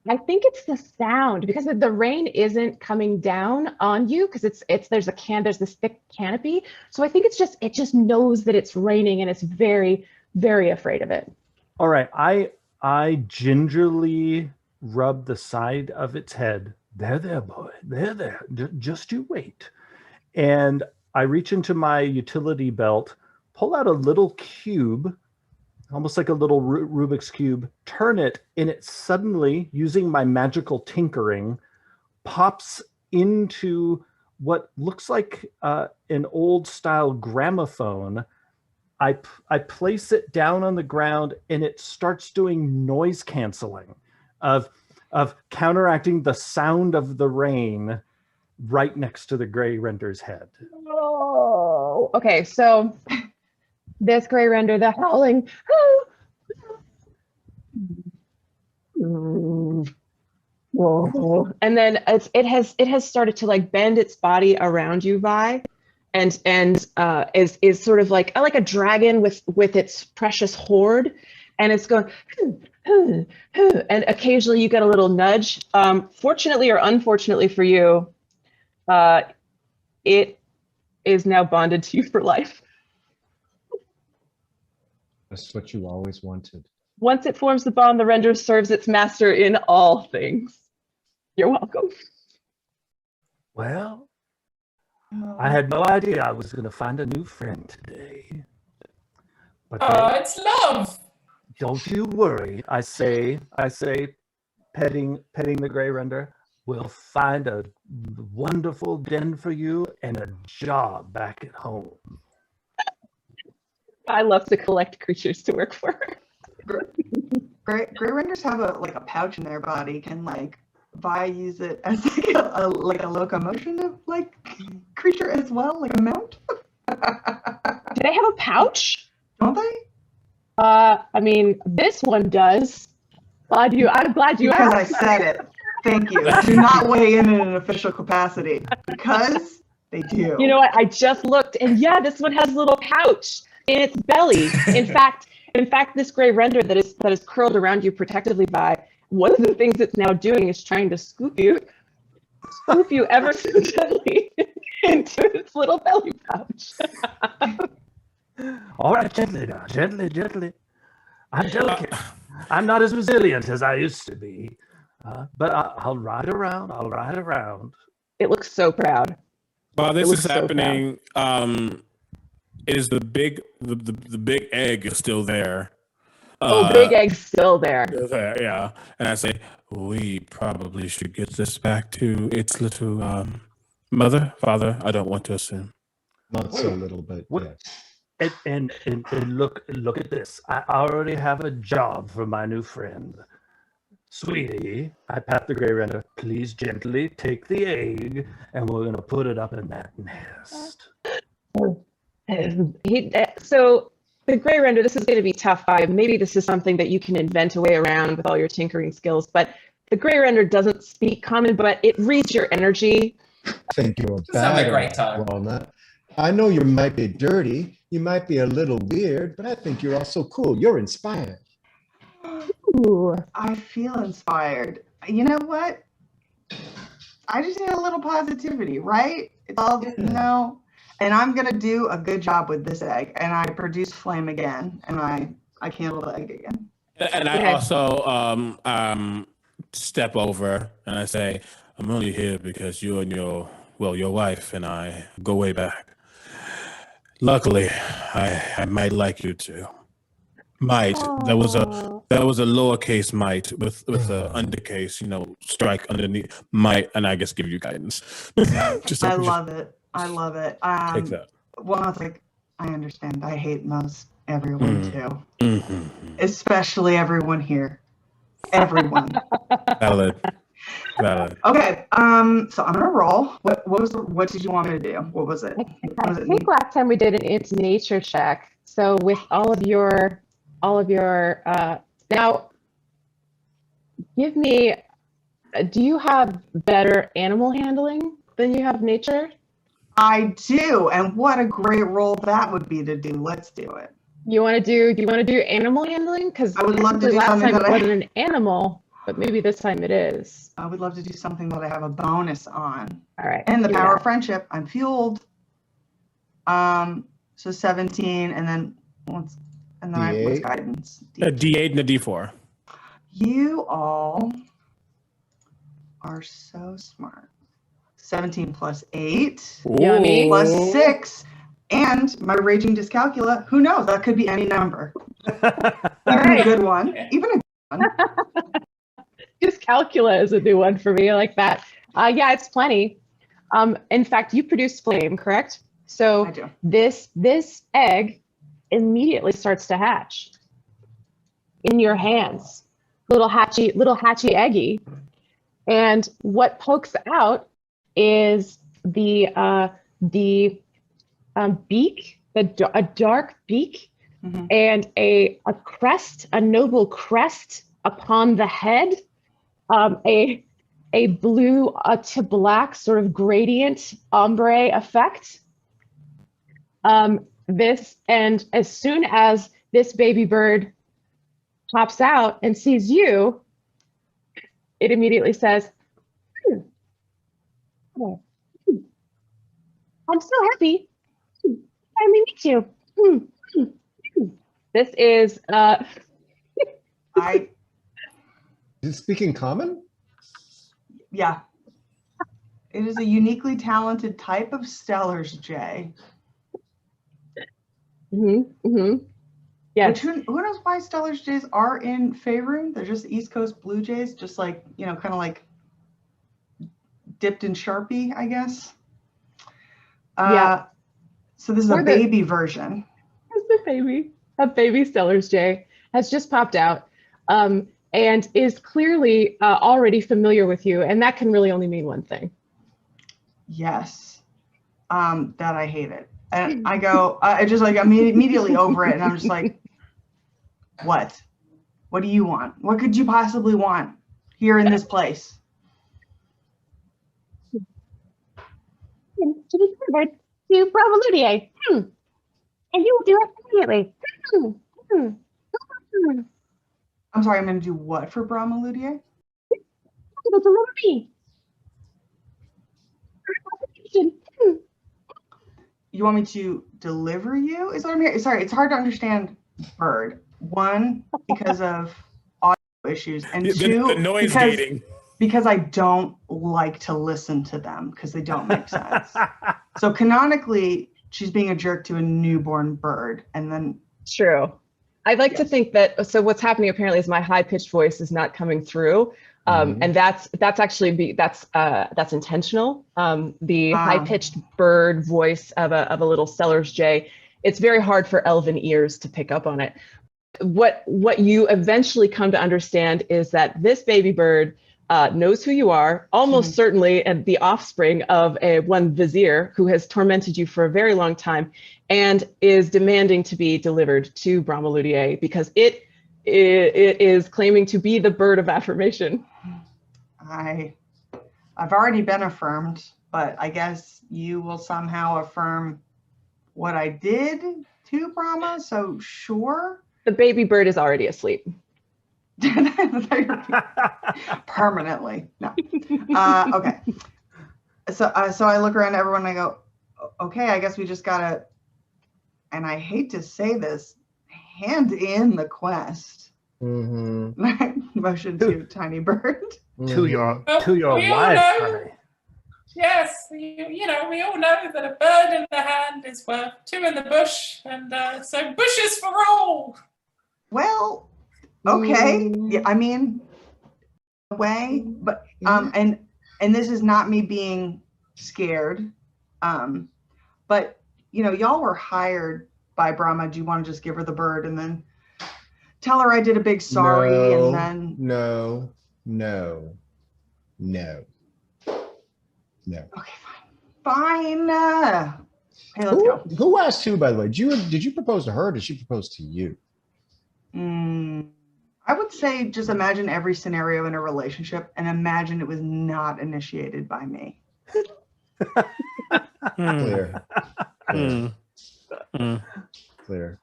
Speaker 1: I think it's the sound, because the rain isn't coming down on you because there's this thick canopy. So I think it just knows that it's raining and it's very, very afraid of it.
Speaker 3: All right, I gingerly rub the side of its head. There, boy. There. Just you wait. And I reach into my utility belt, pull out a little cube, almost like a little Rubik's Cube, turn it, and it suddenly, using my magical tinkering, pops into what looks like an old style gramophone. I place it down on the ground, and it starts doing noise canceling of counteracting the sound of the rain right next to the gray render's head.
Speaker 1: Oh, okay. So this gray render, the howling. Whoa. And then it has started to like bend its body around you, Vi, and is sort of like a dragon with its precious hoard, and it's going, and occasionally you get a little nudge. Fortunately or unfortunately for you, it is now bonded to you for life.
Speaker 6: That's what you always wanted.
Speaker 1: Once it forms the bond, the render serves its master in all things. You're welcome.
Speaker 3: Well, I had no idea I was going to find a new friend today. But
Speaker 4: it's love.
Speaker 3: Don't you worry, I say, petting the gray render. We'll find a wonderful den for you and a job back at home.
Speaker 1: I love to collect creatures to work for.
Speaker 2: Gray renders have a pouch in their body. Can Vi use it as a locomotion creature as well, like a mount?
Speaker 1: Do they have a pouch?
Speaker 2: Don't they?
Speaker 1: I mean, this one does. I'm glad you
Speaker 2: because
Speaker 1: asked.
Speaker 2: I said it. Thank you. Do not weigh in an official capacity because they do.
Speaker 1: You know what? I just looked, and yeah, this one has a little pouch in its belly. In fact, this gray render that is curled around you protectively, by one of the things it's now doing is trying to scoop you ever so gently into its little belly pouch.
Speaker 3: All right, gently now, gently. I'm delicate. I'm not as resilient as I used to be, but I'll ride around.
Speaker 1: It looks so proud.
Speaker 5: While this is happening, is the big egg is still there?
Speaker 1: Big egg's still there.
Speaker 5: Yeah, and I say we probably should get this back to its little mother, father. I don't want to assume.
Speaker 6: Not so little, but yes.
Speaker 3: And look at this. I already have a job for my new friend. Sweetie, I pat the gray render. Please gently take the egg, and we're going to put it up in that nest.
Speaker 1: So the gray render, this is going to be tough. Maybe this is something that you can invent a way around with all your tinkering skills, but the gray render doesn't speak common, but it reads your energy.
Speaker 6: I think you're
Speaker 4: Have a great time.
Speaker 6: Walnut. I know you might be dirty, you might be a little weird, but I think you're also cool. You're inspired.
Speaker 1: Ooh.
Speaker 2: I feel inspired. You know what? I just need a little positivity, right? It's all, and I'm going to do a good job with this egg. And I produce flame again, and I candle the egg again.
Speaker 5: And I also step over and I say, I'm only here because you and your wife and I go way back. Luckily, I might like you too. Might. That was a lowercase might with a undercase, strike underneath might, and I guess give you guidance.
Speaker 2: I love it.
Speaker 5: Take that.
Speaker 2: Well, it's like, I understand. I hate most everyone too.
Speaker 5: Mm-hmm.
Speaker 2: Especially everyone here. Everyone.
Speaker 5: Valid.
Speaker 2: Okay. So I'm gonna roll. What did you want me to do? What was it?
Speaker 1: I think last time we did an int nature check. So with all of your now, give me. Do you have better animal handling than you have nature?
Speaker 2: I do, and what a great role that would be to do. Let's do it.
Speaker 1: Do you want to do animal handling? Because
Speaker 2: I would love to do
Speaker 1: last
Speaker 2: something
Speaker 1: time
Speaker 2: that
Speaker 1: it wasn't an animal, but maybe this time it is.
Speaker 2: I would love to do something that I have a bonus on.
Speaker 1: All right.
Speaker 2: And the
Speaker 1: do
Speaker 2: power
Speaker 1: that.
Speaker 2: of friendship. I'm fueled. So 17, and then what's guidance?
Speaker 5: A D8 and a D4.
Speaker 2: You all are so smart. 17 plus 8
Speaker 1: Yummy.
Speaker 2: plus 6, and my raging dyscalculia. Who knows? That could be any number. Even a good one. Even a good one.
Speaker 1: Dyscalculia is a new one for me. I like that. Yeah, it's plenty. In fact, you produce flame, correct? So
Speaker 2: I do.
Speaker 1: this egg immediately starts to hatch in your hands. Little hatchy eggy. And what pokes out is the beak, a dark beak, and a crest, a noble crest upon the head, a blue to black sort of gradient ombre effect. And as soon as this baby bird pops out and sees you, it immediately says, I'm so happy. I meet you. This is
Speaker 2: I
Speaker 6: Is it speaking common?
Speaker 2: yeah. It is a uniquely talented type of Stellar's Jay.
Speaker 1: Yes.
Speaker 2: Which who knows why Stellar's Jays are in Faerun? They're just East Coast Blue Jays, just like, kind of like dipped in Sharpie, I guess.
Speaker 1: Yeah.
Speaker 2: So this is a baby version.
Speaker 1: It's the baby. A baby Stellar's Jay has just popped out and is clearly already familiar with you. And that can really only mean one thing.
Speaker 2: Yes. That I hate it. And I go, I just like, I'm immediately over it. And I'm just like, what? What do you want? What could you possibly want here in this place?
Speaker 1: To be delivered to Bravo-Ludier. And you will do it immediately.
Speaker 2: I'm sorry, I'm going to do what for Brahma-Ludier?
Speaker 1: It'll deliver me.
Speaker 2: You want me to deliver you? Is what I'm hearing. Sorry, it's hard to understand bird. One, because of audio issues, and two,
Speaker 5: the noise gating.
Speaker 2: Because I don't like to listen to them because they don't make sense. So canonically, she's being a jerk to a newborn bird, and then
Speaker 1: True. I'd like to think that, so what's happening apparently is my high-pitched voice is not coming through. And that's actually that's intentional. The high-pitched bird voice of a little Stellar's Jay, it's very hard for elven ears to pick up on it. What you eventually come to understand is that this baby bird knows who you are, almost certainly the offspring of one vizier who has tormented you for a very long time and is demanding to be delivered to Brahma-Ludier because it is claiming to be the bird of affirmation.
Speaker 2: I've already been affirmed, but I guess you will somehow affirm what I did to Brahma, so sure.
Speaker 1: The baby bird is already asleep.
Speaker 2: Permanently. No. Okay. So I look around at everyone and I go, okay, I guess we just gotta, and I hate to say this, hand in the quest. Motion to tiny bird.
Speaker 3: To your wife, honey.
Speaker 4: Yes, you know, we all know that a bird in the hand is worth two in the bush, and so bushes for all.
Speaker 2: Well, okay. Yeah, I mean, way, but and this is not me being scared, but y'all were hired by Brahma. Do you want to just give her the bird and then tell her I did a big sorry and then
Speaker 6: No.
Speaker 2: Okay, fine. Hey, let's go.
Speaker 6: Who asked who, by the way? Did you propose to her or did she propose to you?
Speaker 2: I would say just imagine every scenario in a relationship and imagine it was not initiated by me.
Speaker 6: Clear. Clear.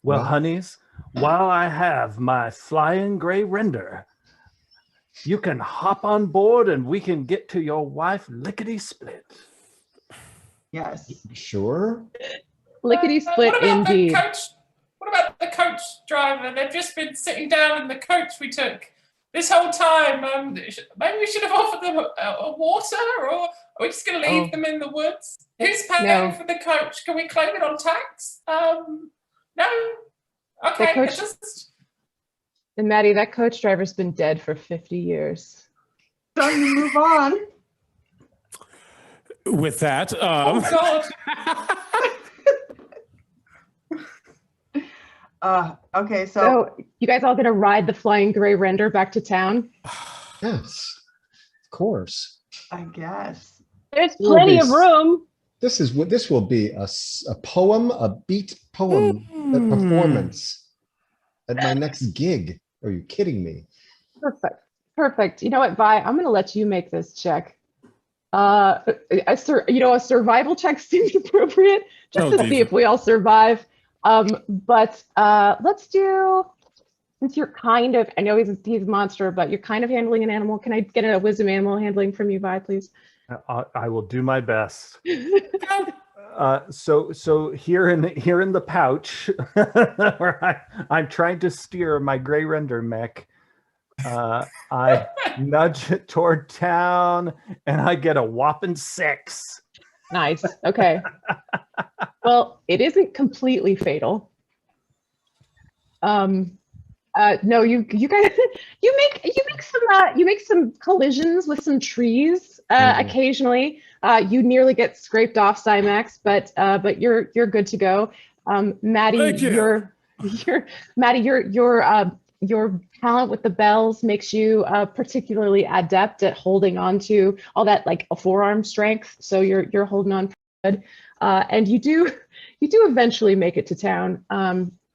Speaker 3: Well, honeys, while I have my flying gray render, you can hop on board and we can get to your wife lickety-split.
Speaker 2: Yes.
Speaker 6: Sure.
Speaker 1: Lickety-split indeed.
Speaker 4: What about the coach driver? They've just been sitting down in the coach we took this whole time. Maybe we should have offered them a water, or are we just going to leave them in the woods? Who's paying for the coach? Can we claim it on tax? No? Okay,
Speaker 1: And Maddie, that coach driver's been dead for 50 years.
Speaker 2: Time to move on.
Speaker 5: With that,
Speaker 4: oh
Speaker 2: God. Okay, so
Speaker 1: you guys all gonna ride the flying gray render back to town?
Speaker 6: Yes, of course.
Speaker 2: I guess
Speaker 7: there's plenty of room.
Speaker 6: This will be a poem, a beat poem, a performance at my next gig. Are you kidding me?
Speaker 1: Perfect. You know what, Vi? I'm gonna let you make this check. A survival check seems appropriate just to see if we all survive. But let's do, since you're kind of, I know he's a monster, but you're kind of handling an animal. Can I get a wisdom animal handling from you, Vi, please?
Speaker 3: I will do my best. So here in the pouch, where I'm trying to steer my gray render mech, I nudge it toward town, and I get a whopping 6.
Speaker 1: Nice. Okay. Well, it isn't completely fatal. No, you guys, you make some collisions with some trees occasionally. You nearly get scraped off, Cymax, but you're good to go. Maddie, your talent with the bells makes you particularly adept at holding on to all that, like a forearm strength. So you're holding on good, and you do eventually make it to town.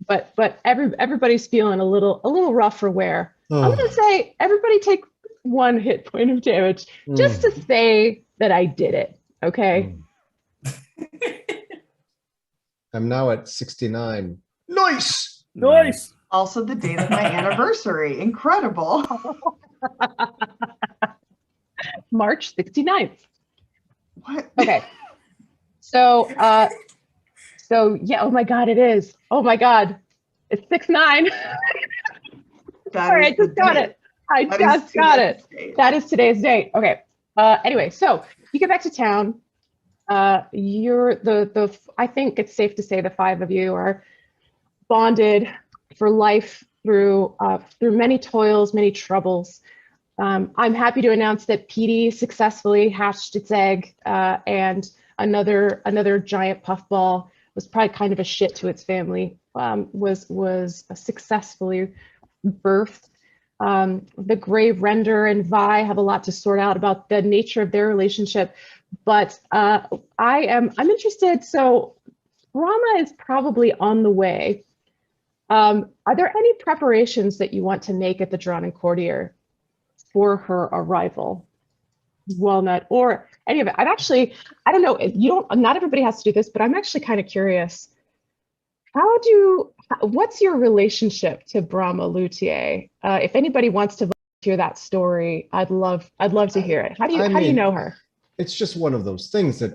Speaker 1: But everybody's feeling a little rough for wear. I'm gonna say everybody take 1 hit point of damage just to say that I did it. Okay.
Speaker 6: I'm now at 69.
Speaker 5: Nice.
Speaker 2: Also the date of my anniversary. Incredible.
Speaker 1: March 69th.
Speaker 2: What?
Speaker 1: Okay. So yeah, oh my God, it is. Oh my God. It's 6/9. Sorry, I just got it. I just got it. That is today's date. Okay. Anyway, so you get back to town. You're I think it's safe to say the 5 of you are bonded for life through many toils, many troubles. I'm happy to announce that Petey successfully hatched its egg, and another giant puffball was probably kind of a shit to its family, was successfully birthed. The Gray Render and Vi have a lot to sort out about the nature of their relationship, but I'm interested. So Brahma is probably on the way. Are there any preparations that you want to make at the Drawn and Courtier for her arrival? Walnut or any of it? I don't know. Not everybody has to do this, but I'm actually kind of curious. What's your relationship to Brahma Luthier? If anybody wants to volunteer that story, I'd love to hear it. How do you know her?
Speaker 6: It's just one of those things that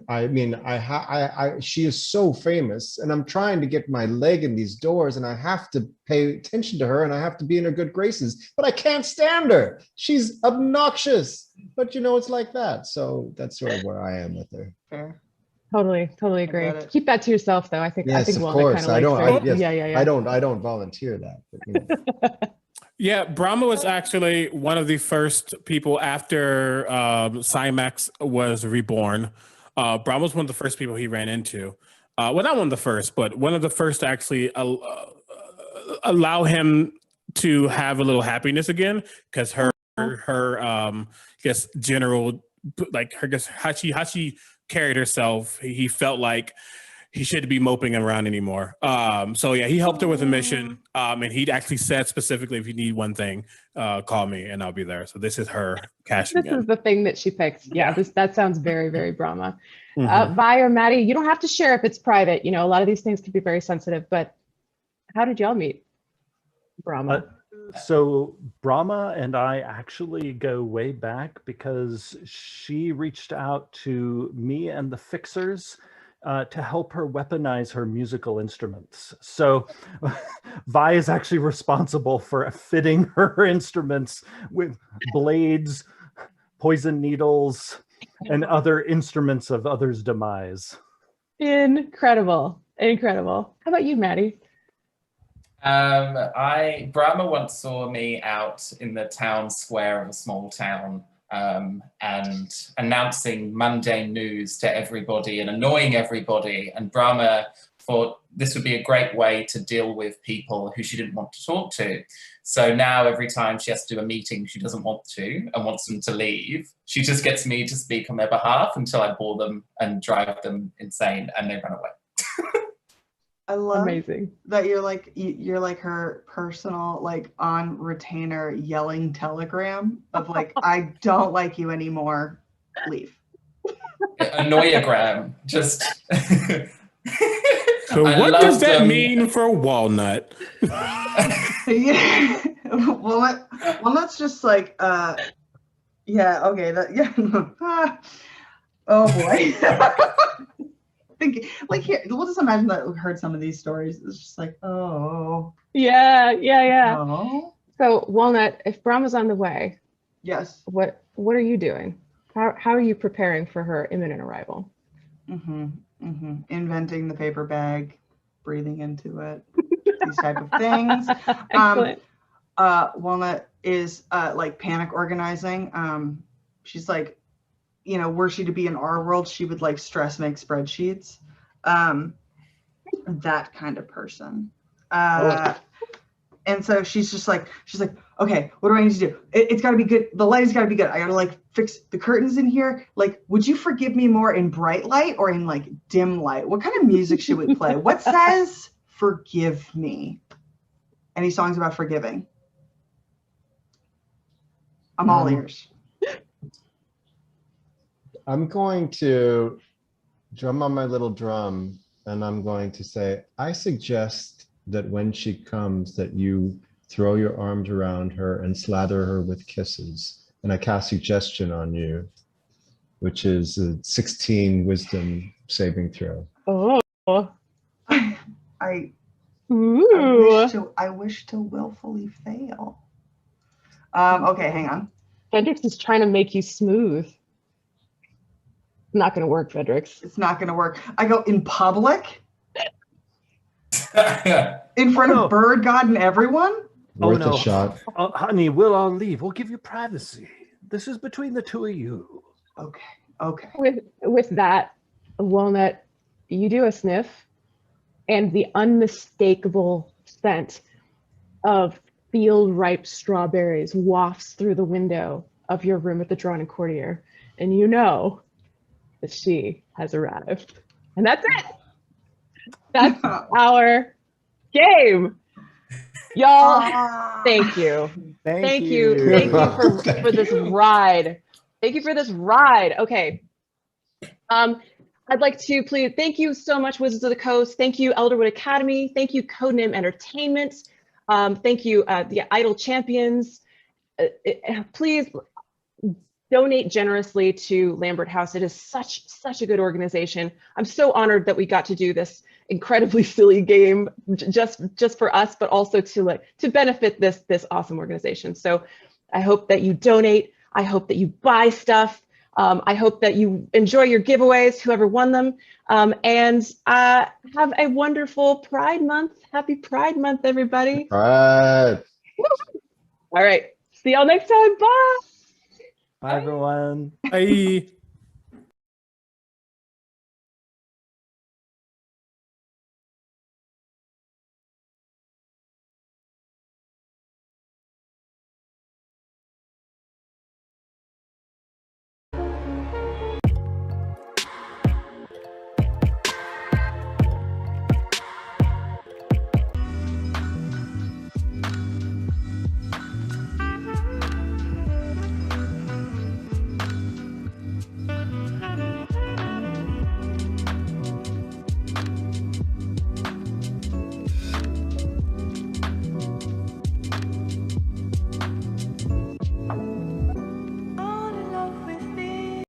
Speaker 6: she is so famous, and I'm trying to get my leg in these doors, and I have to pay attention to her, and I have to be in her good graces, but I can't stand her. She's obnoxious, but it's like that. So that's sort of where I am with her.
Speaker 2: Fair.
Speaker 1: Totally agree. Keep that to yourself, though. I think
Speaker 6: of course. I don't volunteer that. But,
Speaker 5: Yeah, Brahma was actually one of the first people after Cymax was reborn. Brahma was one of the first people he ran into. Well, not one of the first, but one of the first to actually allow him to have a little happiness again, because her general, like how she carried herself, he felt like he shouldn't be moping around anymore. So yeah, he helped her with a mission. And he actually said specifically, if you need one thing, call me and I'll be there. So this is her cashing in.
Speaker 1: This is the thing that she picked. Yeah, that sounds very, very Brahma.
Speaker 5: Mhm.
Speaker 1: Vi or Maddie, you don't have to share if it's private. You know, a lot of these things can be very sensitive, but how did y'all meet Brahma?
Speaker 3: So Brahma and I actually go way back because she reached out to me and the Fixers to help her weaponize her musical instruments. So Vi is actually responsible for fitting her instruments with blades, poison needles, and other instruments of others' demise.
Speaker 1: Incredible. Incredible. How about you, Maddie?
Speaker 4: Brahma once saw me out in the town square of a small town and announcing mundane news to everybody and annoying everybody. And Brahma thought this would be a great way to deal with people who she didn't want to talk to. So now every time she has to do a meeting she doesn't want to and wants them to leave, she just gets me to speak on their behalf until I bore them and drive them insane and they run away.
Speaker 2: I love
Speaker 1: Amazing
Speaker 2: that you're like her personal, like, on retainer yelling telegram of like, I don't like you anymore, leave.
Speaker 4: Annoyagram, just.
Speaker 5: So what does that mean for Walnut?
Speaker 2: Yeah. Walnut's just like, yeah, okay, oh boy. Like, here, we'll just imagine that we heard some of these stories. It's just like, oh.
Speaker 1: Yeah.
Speaker 2: Oh.
Speaker 1: So Walnut, if Brahma's on the way,
Speaker 2: Yes.
Speaker 1: what are you doing? How are you preparing for her imminent arrival?
Speaker 2: Inventing the paper bag, breathing into it, these type of things.
Speaker 1: Excellent.
Speaker 2: Walnut is like panic organizing. She's like, you know, were she to be in our world, she would like stress make spreadsheets. That kind of person. And so she's like, okay, what do I need to do? It's got to be good. The lighting's got to be good. I got to like fix the curtains in here. Like, would you forgive me more in bright light or in like dim light? What kind of music should we play? What says forgive me? Any songs about forgiving? I'm all ears.
Speaker 6: I'm going to drum on my little drum and I'm going to say, I suggest that when she comes that you throw your arms around her and slather her with kisses. And I cast suggestion on you, which is a 16 wisdom saving throw.
Speaker 1: Oh.
Speaker 2: I wish to willfully fail. Okay, hang on.
Speaker 1: Hendrix is trying to make you smooth. Not going to work, Fredericks.
Speaker 2: It's not going to work. I go in public, in front of Bird God and everyone.
Speaker 6: Worth a shot.
Speaker 3: Honey, we'll all leave. We'll give you privacy. This is between the two of you.
Speaker 2: Okay.
Speaker 1: With that, Walnut, you do a sniff, and the unmistakable scent of field-ripe strawberries wafts through the window of your room at the Drawn and Courtier, and you know that she has arrived. And that's it. That's our game. Y'all, thank you. Thank you for this ride. Thank you for this ride. Okay. I'd like to please thank you so much, Wizards of the Coast. Thank you, Elderwood Academy. Thank you, Codename Entertainment. Thank you, the Idol Champions. Please donate generously to Lambert House. It is such a good organization. I'm so honored that we got to do this incredibly silly game just for us, but also to benefit this awesome organization. So I hope that you donate. I hope that you buy stuff. I hope that you enjoy your giveaways, whoever won them, and have a wonderful Pride Month. Happy Pride Month, everybody.
Speaker 6: Pride.
Speaker 1: All right. See y'all next time. Bye.
Speaker 3: Bye, everyone.
Speaker 5: Bye.